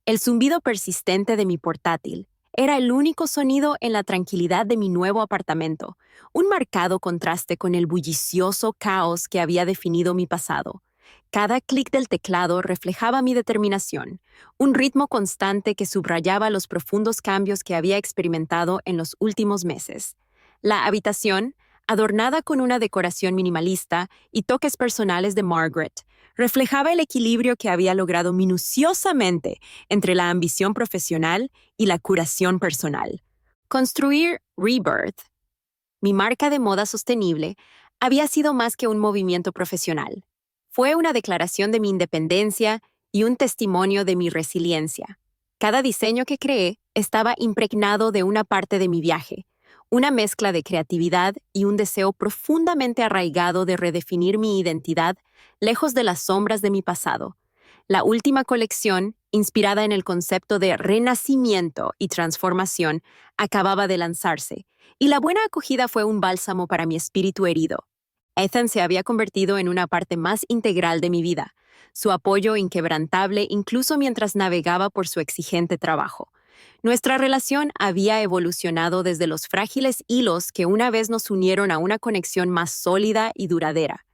S1: El zumbido persistente de mi portátil era el único sonido en la tranquilidad de mi nuevo apartamento, un marcado contraste con el bullicioso caos que había definido mi pasado. Cada clic del teclado reflejaba mi determinación, un ritmo constante que subrayaba los profundos cambios que había experimentado en los últimos meses. La habitación, adornada con una decoración minimalista y toques personales de Margaret, reflejaba el equilibrio que había logrado minuciosamente entre la ambición profesional y la curación personal. Construir Rebirth, mi marca de moda sostenible, había sido más que un movimiento profesional. Fue una declaración de mi independencia y un testimonio de mi resiliencia. Cada diseño que creé estaba impregnado de una parte de mi viaje, una mezcla de creatividad y un deseo profundamente arraigado de redefinir mi identidad lejos de las sombras de mi pasado. La última colección, inspirada en el concepto de renacimiento y transformación, acababa de lanzarse, y la buena acogida fue un bálsamo para mi espíritu herido. Ethan se había convertido en una parte más integral de mi vida, su apoyo inquebrantable incluso mientras navegaba por su exigente trabajo. Nuestra relación había evolucionado desde los frágiles hilos que una vez nos unieron a una conexión más sólida y duradera.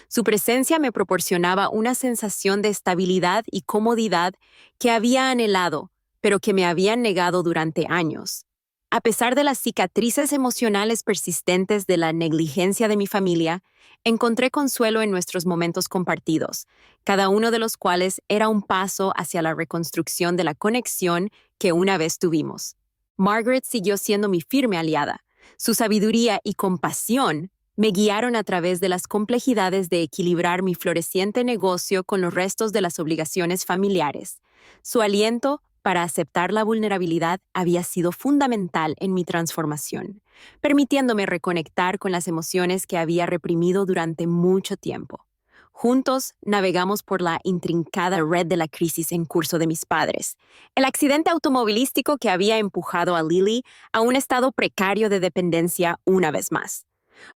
S1: Su presencia me proporcionaba una sensación de estabilidad y comodidad que había anhelado, pero que me habían negado durante años. A pesar de las cicatrices emocionales persistentes de la negligencia de mi familia, encontré consuelo en nuestros momentos compartidos, cada uno de los cuales era un paso hacia la reconstrucción de la conexión que una vez tuvimos. Margaret siguió siendo mi firme aliada. Su sabiduría y compasión me guiaron a través de las complejidades de equilibrar mi floreciente negocio con los restos de las obligaciones familiares. Su aliento para aceptar la vulnerabilidad había sido fundamental en mi transformación, permitiéndome reconectar con las emociones que había reprimido durante mucho tiempo. Juntos navegamos por la intrincada red de la crisis en curso de mis padres, el accidente automovilístico que había empujado a Lily a un estado precario de dependencia una vez más.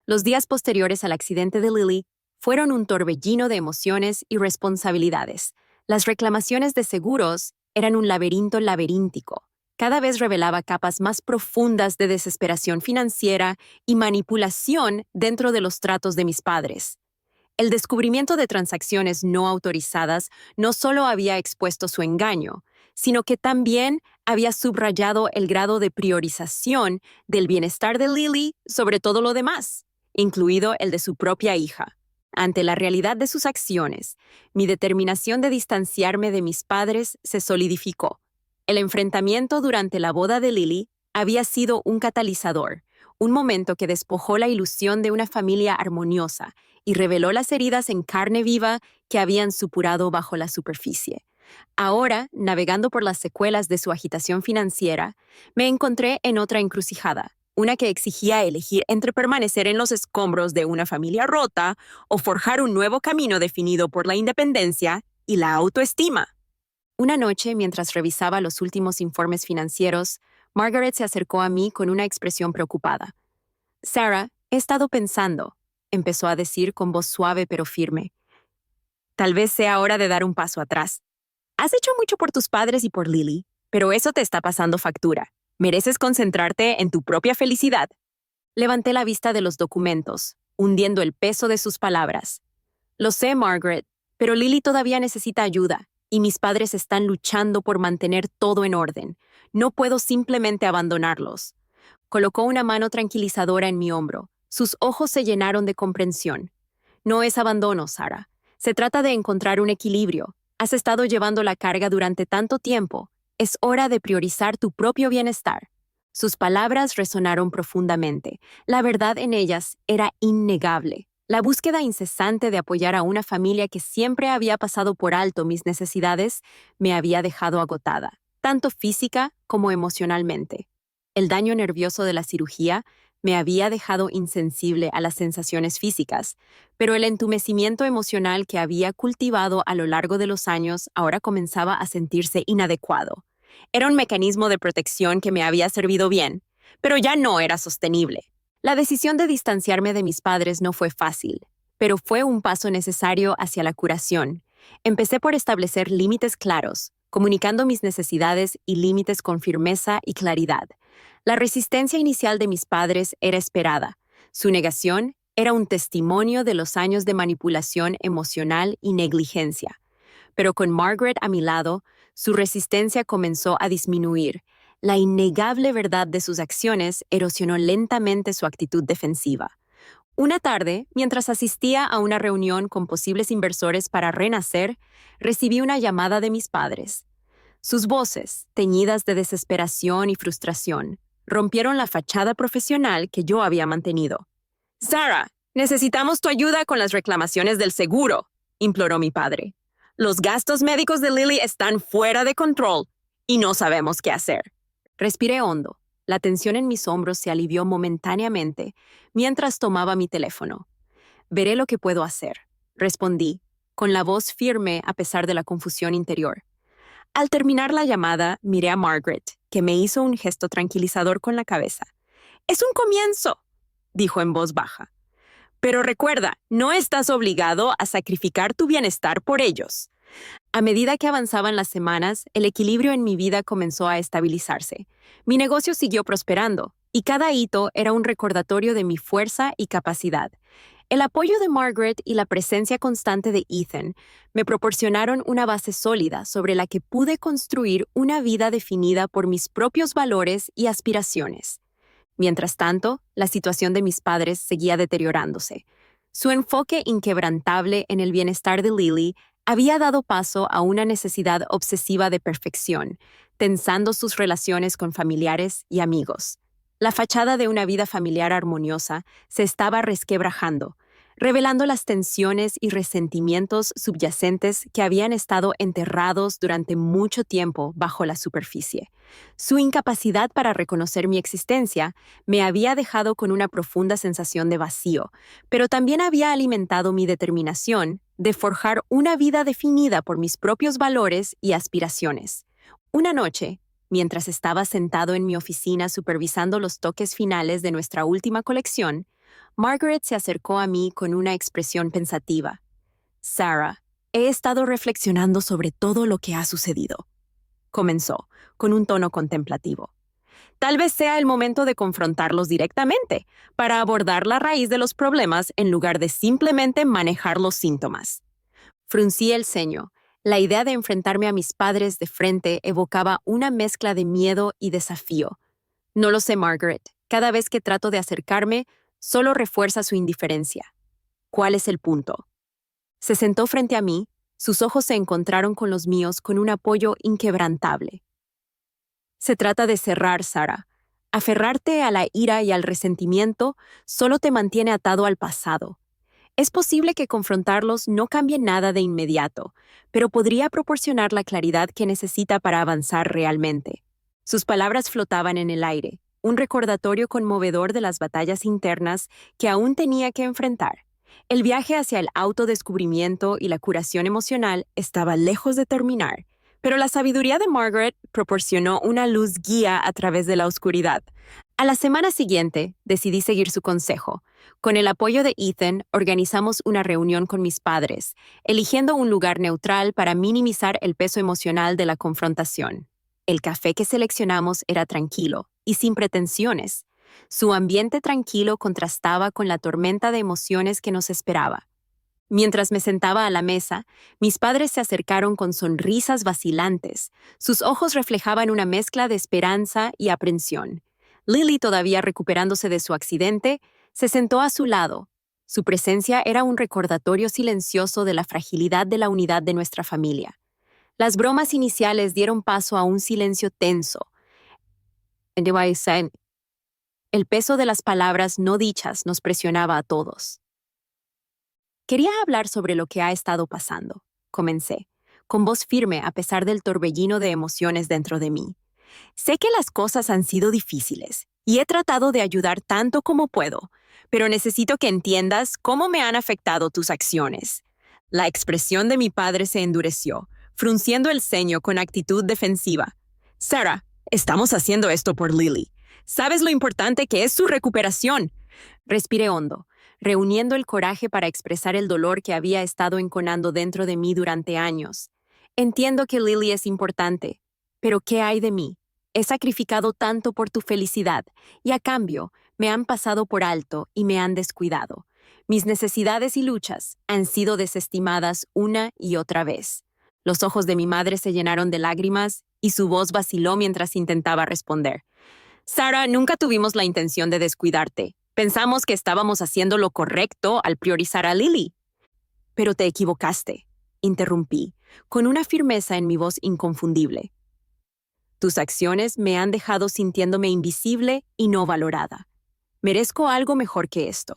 S1: Los días posteriores al accidente de Lily fueron un torbellino de emociones y responsabilidades. Las reclamaciones de seguros eran un laberinto laberíntico. Cada vez revelaba capas más profundas de desesperación financiera y manipulación dentro de los tratos de mis padres. El descubrimiento de transacciones no autorizadas no solo había expuesto su engaño, sino que también había subrayado el grado de priorización del bienestar de Lily sobre todo lo demás, incluido el de su propia hija. Ante la realidad de sus acciones, mi determinación de distanciarme de mis padres se solidificó. El enfrentamiento durante la boda de Lily había sido un catalizador, un momento que despojó la ilusión de una familia armoniosa y reveló las heridas en carne viva que habían supurado bajo la superficie. Ahora, navegando por las secuelas de su agitación financiera, me encontré en otra encrucijada, una que exigía elegir entre permanecer en los escombros de una familia rota o forjar un nuevo camino definido por la independencia y la autoestima. Una noche, mientras revisaba los últimos informes financieros, Margaret se acercó a mí con una expresión preocupada. «Sarah, he estado pensando», empezó a decir con voz suave pero firme. «Tal vez sea hora de dar un paso atrás. Has hecho mucho por tus padres y por Lily, pero eso te está pasando factura. Mereces concentrarte en tu propia felicidad». Levanté la vista de los documentos, hundiendo el peso de sus palabras. «Lo sé, Margaret, pero Lily todavía necesita ayuda, y mis padres están luchando por mantener todo en orden. No puedo simplemente abandonarlos». Colocó una mano tranquilizadora en mi hombro. Sus ojos se llenaron de comprensión. «No es abandono, Sarah. Se trata de encontrar un equilibrio. Has estado llevando la carga durante tanto tiempo. Es hora de priorizar tu propio bienestar». Sus palabras resonaron profundamente. La verdad en ellas era innegable. La búsqueda incesante de apoyar a una familia que siempre había pasado por alto mis necesidades me había dejado agotada, tanto física como emocionalmente. El daño nervioso de la cirugía me había dejado insensible a las sensaciones físicas, pero el entumecimiento emocional que había cultivado a lo largo de los años ahora comenzaba a sentirse inadecuado. Era un mecanismo de protección que me había servido bien, pero ya no era sostenible. La decisión de distanciarme de mis padres no fue fácil, pero fue un paso necesario hacia la curación. Empecé por establecer límites claros, comunicando mis necesidades y límites con firmeza y claridad. La resistencia inicial de mis padres era esperada. Su negación era un testimonio de los años de manipulación emocional y negligencia. Pero con Margaret a mi lado, su resistencia comenzó a disminuir. La innegable verdad de sus acciones erosionó lentamente su actitud defensiva. Una tarde, mientras asistía a una reunión con posibles inversores para Renacer, recibí una llamada de mis padres. Sus voces, teñidas de desesperación y frustración, rompieron la fachada profesional que yo había mantenido. «Sarah, Necesitamos tu ayuda con las reclamaciones del seguro, imploró mi padre. Los gastos médicos de Lily están fuera de control y no sabemos qué hacer. Respiré hondo. La tensión en mis hombros se alivió momentáneamente mientras tomaba mi teléfono. Veré lo que puedo hacer, respondí, con la voz firme a pesar de la confusión interior. Al terminar la llamada, miré a Margaret, que me hizo un gesto tranquilizador con la cabeza. «Es un comienzo», dijo en voz baja. «Pero recuerda, no estás obligado a sacrificar tu bienestar por ellos». A medida que avanzaban las semanas, el equilibrio en mi vida comenzó a estabilizarse. Mi negocio siguió prosperando, y cada hito era un recordatorio de mi fuerza y capacidad. El apoyo de Margaret y la presencia constante de Ethan me proporcionaron una base sólida sobre la que pude construir una vida definida por mis propios valores y aspiraciones. Mientras tanto, la situación de mis padres seguía deteriorándose. Su enfoque inquebrantable en el bienestar de Lily había dado paso a una necesidad obsesiva de perfección, tensando sus relaciones con familiares y amigos. La fachada de una vida familiar armoniosa se estaba resquebrajando, revelando las tensiones y resentimientos subyacentes que habían estado enterrados durante mucho tiempo bajo la superficie. Su incapacidad para reconocer mi existencia me había dejado con una profunda sensación de vacío, pero también había alimentado mi determinación de forjar una vida definida por mis propios valores y aspiraciones. Una noche, mientras estaba sentado en mi oficina supervisando los toques finales de nuestra última colección, Margaret se acercó a mí con una expresión pensativa. «Sarah, he estado reflexionando sobre todo lo que ha sucedido», comenzó, con un tono contemplativo. «Tal vez sea el momento de confrontarlos directamente, para abordar la raíz de los problemas en lugar de simplemente manejar los síntomas». Fruncí el ceño. La idea de enfrentarme a mis padres de frente evocaba una mezcla de miedo y desafío. «No lo sé, Margaret. Cada vez que trato de acercarme, solo refuerza su indiferencia». «¿Cuál es el punto?». Se sentó frente a mí, sus ojos se encontraron con los míos con un apoyo inquebrantable. «Se trata de cerrar, Sarah. Aferrarte a la ira y al resentimiento solo te mantiene atado al pasado. Es posible que confrontarlos no cambie nada de inmediato, pero podría proporcionar la claridad que necesita para avanzar realmente». Sus palabras flotaban en el aire, un recordatorio conmovedor de las batallas internas que aún tenía que enfrentar. El viaje hacia el autodescubrimiento y la curación emocional estaba lejos de terminar, pero la sabiduría de Margaret proporcionó una luz guía a través de la oscuridad. A la semana siguiente, decidí seguir su consejo. Con el apoyo de Ethan, organizamos una reunión con mis padres, eligiendo un lugar neutral para minimizar el peso emocional de la confrontación. El café que seleccionamos era tranquilo y sin pretensiones. Su ambiente tranquilo contrastaba con la tormenta de emociones que nos esperaba. Mientras me sentaba a la mesa, mis padres se acercaron con sonrisas vacilantes. Sus ojos reflejaban una mezcla de esperanza y aprensión. Lily, todavía recuperándose de su accidente, se sentó a su lado. Su presencia era un recordatorio silencioso de la fragilidad de la unidad de nuestra familia. Las bromas iniciales dieron paso a un silencio tenso. El peso de las palabras no dichas nos presionaba a todos. «Quería hablar sobre lo que ha estado pasando», comencé, con voz firme a pesar del torbellino de emociones dentro de mí. «Sé que las cosas han sido difíciles y he tratado de ayudar tanto como puedo, pero necesito que entiendas cómo me han afectado tus acciones». La expresión de mi padre se endureció, frunciendo el ceño con actitud defensiva. «Sarah, estamos haciendo esto por Lily. ¿Sabes lo importante que es su recuperación?». Respiré hondo, reuniendo el coraje para expresar el dolor que había estado enconando dentro de mí durante años. «Entiendo que Lily es importante, pero ¿qué hay de mí? He sacrificado tanto por tu felicidad, y a cambio, me han pasado por alto y me han descuidado. Mis necesidades y luchas han sido desestimadas una y otra vez». Los ojos de mi madre se llenaron de lágrimas y su voz vaciló mientras intentaba responder. «Sarah, nunca tuvimos la intención de descuidarte. Pensamos que estábamos haciendo lo correcto al priorizar a Lily». «Pero te equivocaste», interrumpí, con una firmeza en mi voz inconfundible. «Tus acciones me han dejado sintiéndome invisible y no valorada. Merezco algo mejor que esto».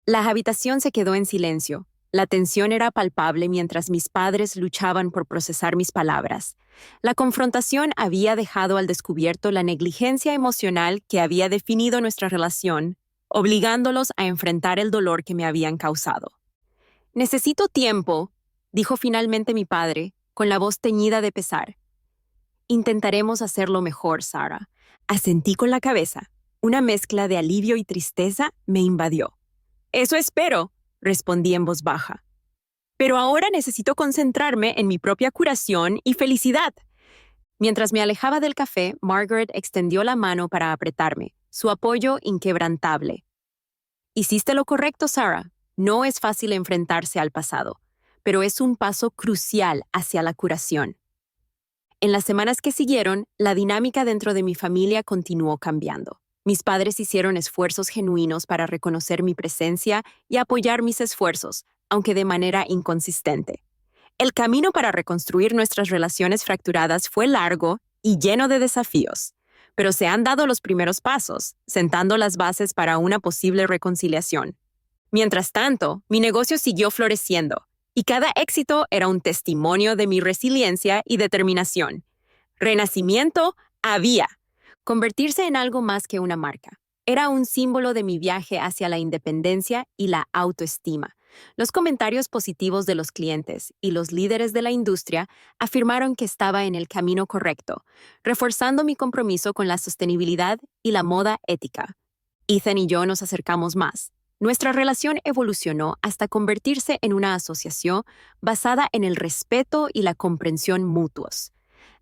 S1: La habitación se quedó en silencio. La tensión era palpable mientras mis padres luchaban por procesar mis palabras. La confrontación había dejado al descubierto la negligencia emocional que había definido nuestra relación, obligándolos a enfrentar el dolor que me habían causado. «Necesito tiempo», dijo finalmente mi padre, con la voz teñida de pesar. «Intentaremos hacerlo mejor, Sarah». Asentí con la cabeza. Una mezcla de alivio y tristeza me invadió. «Eso espero», respondí en voz baja. «Pero ahora necesito concentrarme en mi propia curación y felicidad». Mientras me alejaba del café, Margaret extendió la mano para apretarme, su apoyo inquebrantable. «Hiciste lo correcto, Sarah. No es fácil enfrentarse al pasado, pero es un paso crucial hacia la curación». En las semanas que siguieron, la dinámica dentro de mi familia continuó cambiando. Mis padres hicieron esfuerzos genuinos para reconocer mi presencia y apoyar mis esfuerzos, aunque de manera inconsistente. El camino para reconstruir nuestras relaciones fracturadas fue largo y lleno de desafíos, pero se han dado los primeros pasos, sentando las bases para una posible reconciliación. Mientras tanto, mi negocio siguió floreciendo, y cada éxito era un testimonio de mi resiliencia y determinación. Renacimiento había. Convertirse en algo más que una marca. Era un símbolo de mi viaje hacia la independencia y la autoestima. Los comentarios positivos de los clientes y los líderes de la industria afirmaron que estaba en el camino correcto, reforzando mi compromiso con la sostenibilidad y la moda ética. Ethan y yo nos acercamos más. Nuestra relación evolucionó hasta convertirse en una asociación basada en el respeto y la comprensión mutuos.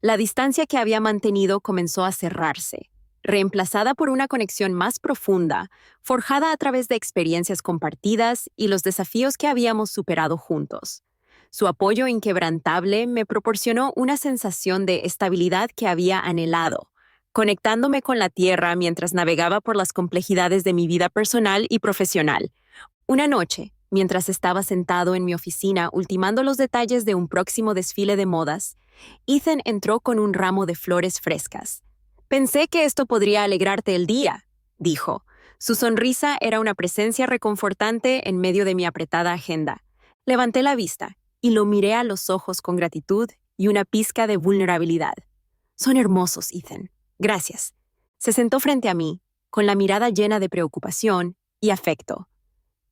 S1: La distancia que había mantenido comenzó a cerrarse, reemplazada por una conexión más profunda, forjada a través de experiencias compartidas y los desafíos que habíamos superado juntos. Su apoyo inquebrantable me proporcionó una sensación de estabilidad que había anhelado, conectándome con la tierra mientras navegaba por las complejidades de mi vida personal y profesional. Una noche, mientras estaba sentado en mi oficina ultimando los detalles de un próximo desfile de modas, Ethan entró con un ramo de flores frescas. «Pensé que esto podría alegrarte el día», dijo. Su sonrisa era una presencia reconfortante en medio de mi apretada agenda. Levanté la vista y lo miré a los ojos con gratitud y una pizca de vulnerabilidad. «Son hermosos, Ethan. Gracias». Se sentó frente a mí, con la mirada llena de preocupación y afecto.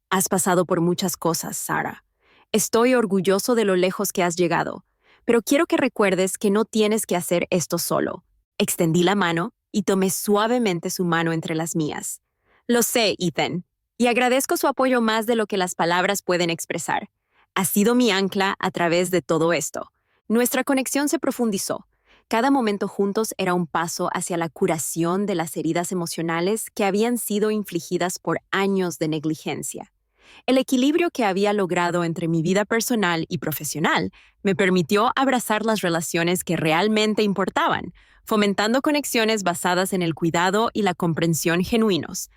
S1: «Has pasado por muchas cosas, Sarah. Estoy orgulloso de lo lejos que has llegado, pero quiero que recuerdes que no tienes que hacer esto solo». Extendí la mano y tomé suavemente su mano entre las mías. «Lo sé, Ethan, y agradezco su apoyo más de lo que las palabras pueden expresar. Ha sido mi ancla a través de todo esto». Nuestra conexión se profundizó. Cada momento juntos era un paso hacia la curación de las heridas emocionales que habían sido infligidas por años de negligencia. El equilibrio que había logrado entre mi vida personal y profesional me permitió abrazar las relaciones que realmente importaban, fomentando conexiones basadas en el cuidado y la comprensión genuinos.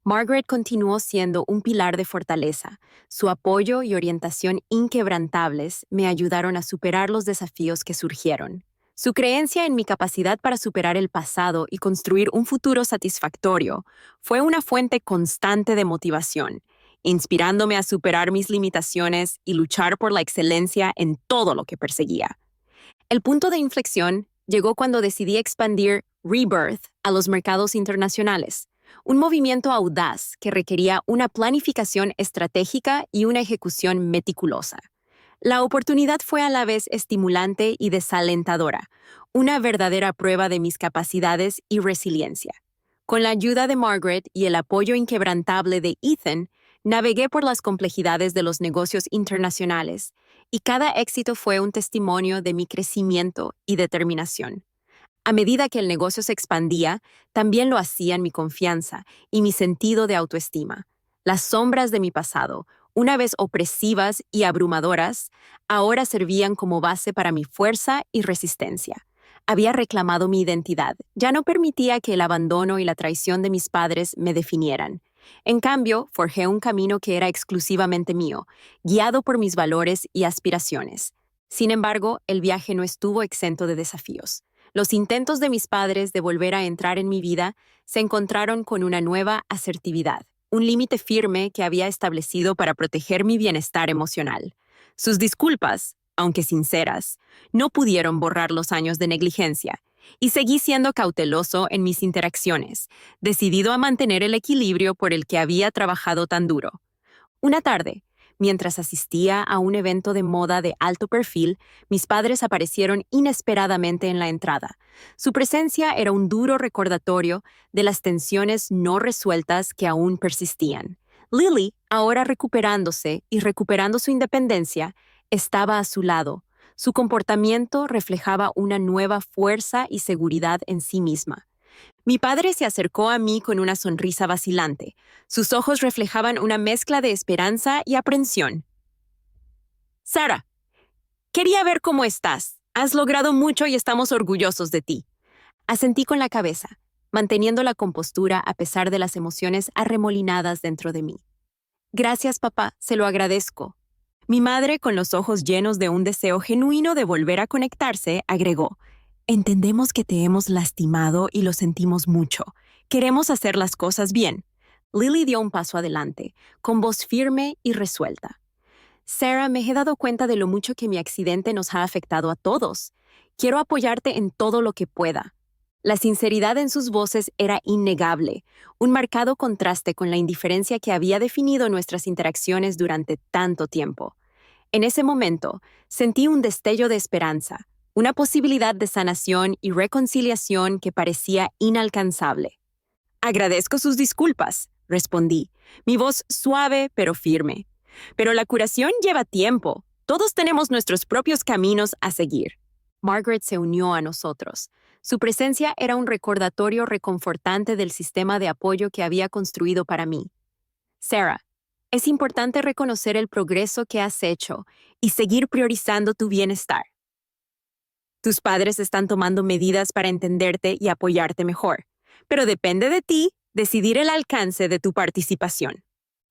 S1: Margaret continuó siendo un pilar de fortaleza. Su apoyo y orientación inquebrantables me ayudaron a superar los desafíos que surgieron. Su creencia en mi capacidad para superar el pasado y construir un futuro satisfactorio fue una fuente constante de motivación, inspirándome a superar mis limitaciones y luchar por la excelencia en todo lo que perseguía. El punto de inflexión llegó cuando decidí expandir Rebirth a los mercados internacionales, un movimiento audaz que requería una planificación estratégica y una ejecución meticulosa. La oportunidad fue a la vez estimulante y desalentadora, una verdadera prueba de mis capacidades y resiliencia. Con la ayuda de Margaret y el apoyo inquebrantable de Ethan, navegué por las complejidades de los negocios internacionales, y cada éxito fue un testimonio de mi crecimiento y determinación. A medida que el negocio se expandía, también lo hacían mi confianza y mi sentido de autoestima. Las sombras de mi pasado, una vez opresivas y abrumadoras, ahora servían como base para mi fuerza y resistencia. Había reclamado mi identidad, ya no permitía que el abandono y la traición de mis padres me definieran. En cambio, forjé un camino que era exclusivamente mío, guiado por mis valores y aspiraciones. Sin embargo, el viaje no estuvo exento de desafíos. Los intentos de mis padres de volver a entrar en mi vida se encontraron con una nueva asertividad. un límite firme que había establecido para proteger mi bienestar emocional. Sus disculpas, aunque sinceras, no pudieron borrar los años de negligencia, y seguí siendo cauteloso en mis interacciones, decidido a mantener el equilibrio por el que había trabajado tan duro. Una tarde, mientras asistía a un evento de moda de alto perfil, mis padres aparecieron inesperadamente en la entrada. Su presencia era un duro recordatorio de las tensiones no resueltas que aún persistían. Lily, ahora recuperándose y recuperando su independencia, estaba a su lado. Su comportamiento reflejaba una nueva fuerza y seguridad en sí misma. Mi padre se acercó a mí con una sonrisa vacilante. Sus ojos reflejaban una mezcla de esperanza y aprensión. Sara, quería ver cómo estás. Has logrado mucho y estamos orgullosos de ti. Asentí con la cabeza, manteniendo la compostura a pesar de las emociones arremolinadas dentro de mí. Gracias, papá, se lo agradezco. Mi madre, con los ojos llenos de un deseo genuino de volver a conectarse, agregó: entendemos que te hemos lastimado y lo sentimos mucho. Queremos hacer las cosas bien. Lily dio un paso adelante, con voz firme y resuelta. Sarah, me he dado cuenta de lo mucho que mi accidente nos ha afectado a todos. Quiero apoyarte en todo lo que pueda. La sinceridad en sus voces era innegable, un marcado contraste con la indiferencia que había definido nuestras interacciones durante tanto tiempo. En ese momento, sentí un destello de esperanza, una posibilidad de sanación y reconciliación que parecía inalcanzable. Agradezco sus disculpas, respondí, mi voz suave pero firme. Pero la curación lleva tiempo. Todos tenemos nuestros propios caminos a seguir. Margaret se unió a nosotros. Su presencia era un recordatorio reconfortante del sistema de apoyo que había construido para mí. Sarah, es importante reconocer el progreso que has hecho y seguir priorizando tu bienestar. Tus padres están tomando medidas para entenderte y apoyarte mejor, pero depende de ti decidir el alcance de tu participación.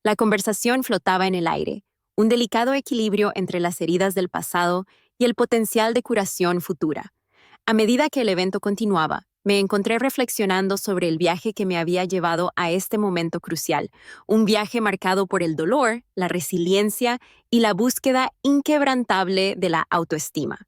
S1: La conversación flotaba en el aire, un delicado equilibrio entre las heridas del pasado y el potencial de curación futura. A medida que el evento continuaba, me encontré reflexionando sobre el viaje que me había llevado a este momento crucial, un viaje marcado por el dolor, la resiliencia y la búsqueda inquebrantable de la autoestima.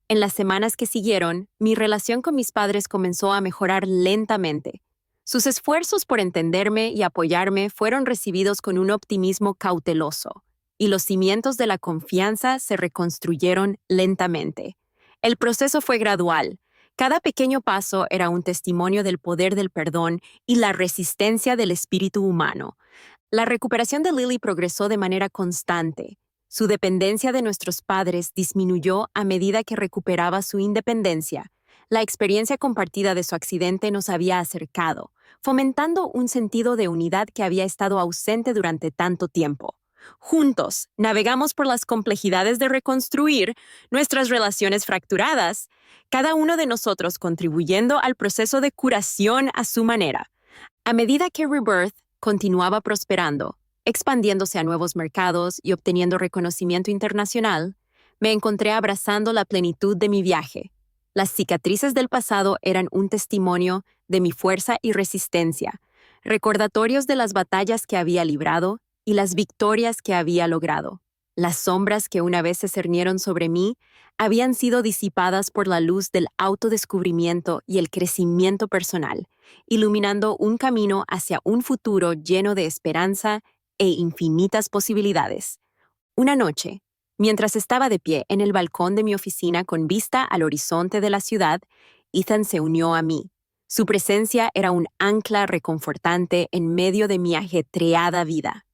S1: En las semanas que siguieron, mi relación con mis padres comenzó a mejorar lentamente. Sus esfuerzos por entenderme y apoyarme fueron recibidos con un optimismo cauteloso, y los cimientos de la confianza se reconstruyeron lentamente. El proceso fue gradual. Cada pequeño paso era un testimonio del poder del perdón y la resistencia del espíritu humano. La recuperación de Lily progresó de manera constante. Su dependencia de nuestros padres disminuyó a medida que recuperaba su independencia. La experiencia compartida de su accidente nos había acercado, fomentando un sentido de unidad que había estado ausente durante tanto tiempo. Juntos, navegamos por las complejidades de reconstruir nuestras relaciones fracturadas, cada uno de nosotros contribuyendo al proceso de curación a su manera. A medida que Rebirth continuaba prosperando, expandiéndose a nuevos mercados y obteniendo reconocimiento internacional, me encontré abrazando la plenitud de mi viaje. Las cicatrices del pasado eran un testimonio de mi fuerza y resistencia, recordatorios de las batallas que había librado y las victorias que había logrado. Las sombras que una vez se cernieron sobre mí habían sido disipadas por la luz del autodescubrimiento y el crecimiento personal, iluminando un camino hacia un futuro lleno de esperanza e infinitas posibilidades. Una noche, mientras estaba de pie en el balcón de mi oficina con vista al horizonte de la ciudad, Ethan se unió a mí. Su presencia era un ancla reconfortante en medio de mi ajetreada vida.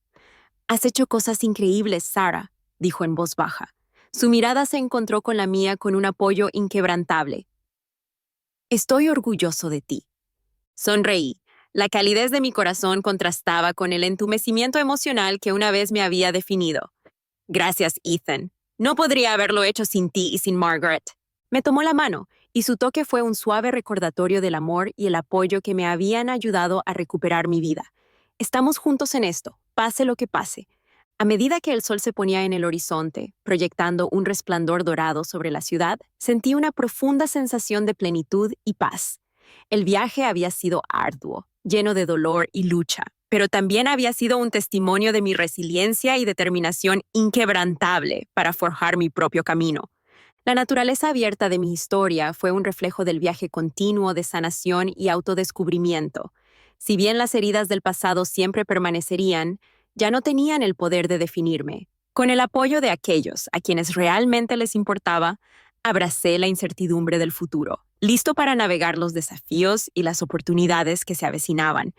S1: «Has hecho cosas increíbles, Sarah», dijo en voz baja. Su mirada se encontró con la mía con un apoyo inquebrantable. «Estoy orgulloso de ti». Sonreí. La calidez de mi corazón contrastaba con el entumecimiento emocional que una vez me había definido. «Gracias, Ethan. No podría haberlo hecho sin ti y sin Margaret». Me tomó la mano, y su toque fue un suave recordatorio del amor y el apoyo que me habían ayudado a recuperar mi vida. Estamos juntos en esto, pase lo que pase. A medida que el sol se ponía en el horizonte, proyectando un resplandor dorado sobre la ciudad, sentí una profunda sensación de plenitud y paz. El viaje había sido arduo, lleno de dolor y lucha, pero también había sido un testimonio de mi resiliencia y determinación inquebrantable para forjar mi propio camino. La naturaleza abierta de mi historia fue un reflejo del viaje continuo de sanación y autodescubrimiento. Si bien las heridas del pasado siempre permanecerían, ya no tenían el poder de definirme. Con el apoyo de aquellos a quienes realmente les importaba, abracé la incertidumbre del futuro, listo para navegar los desafíos y las oportunidades que se avecinaban.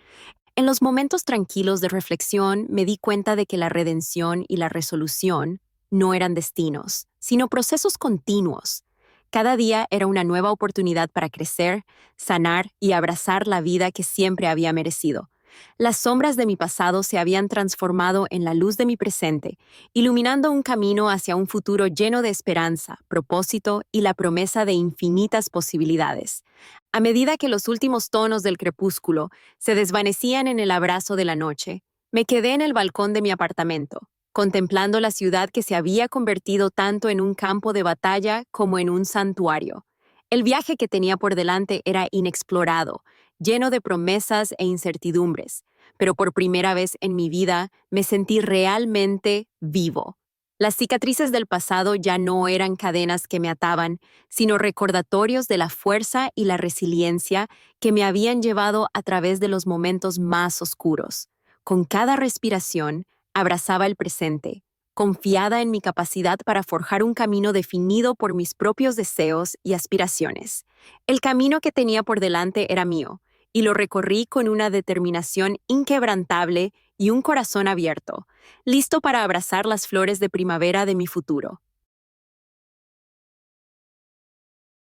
S1: En los momentos tranquilos de reflexión me di cuenta de que la redención y la resolución no eran destinos, sino procesos continuos. Cada día era una nueva oportunidad para crecer, sanar y abrazar la vida que siempre había merecido. Las sombras de mi pasado se habían transformado en la luz de mi presente, iluminando un camino hacia un futuro lleno de esperanza, propósito y la promesa de infinitas posibilidades. A medida que los últimos tonos del crepúsculo se desvanecían en el abrazo de la noche, me quedé en el balcón de mi apartamento, contemplando la ciudad que se había convertido tanto en un campo de batalla como en un santuario. El viaje que tenía por delante era inexplorado, lleno de promesas e incertidumbres, pero por primera vez en mi vida me sentí realmente vivo. Las cicatrices del pasado ya no eran cadenas que me ataban, sino recordatorios de la fuerza y la resiliencia que me habían llevado a través de los momentos más oscuros. Con cada respiración, abrazaba el presente, confiada en mi capacidad para forjar un camino definido por mis propios deseos y aspiraciones. El camino que tenía por delante era mío, y lo recorrí con una determinación inquebrantable y un corazón abierto, listo para abrazar las flores de primavera de mi futuro.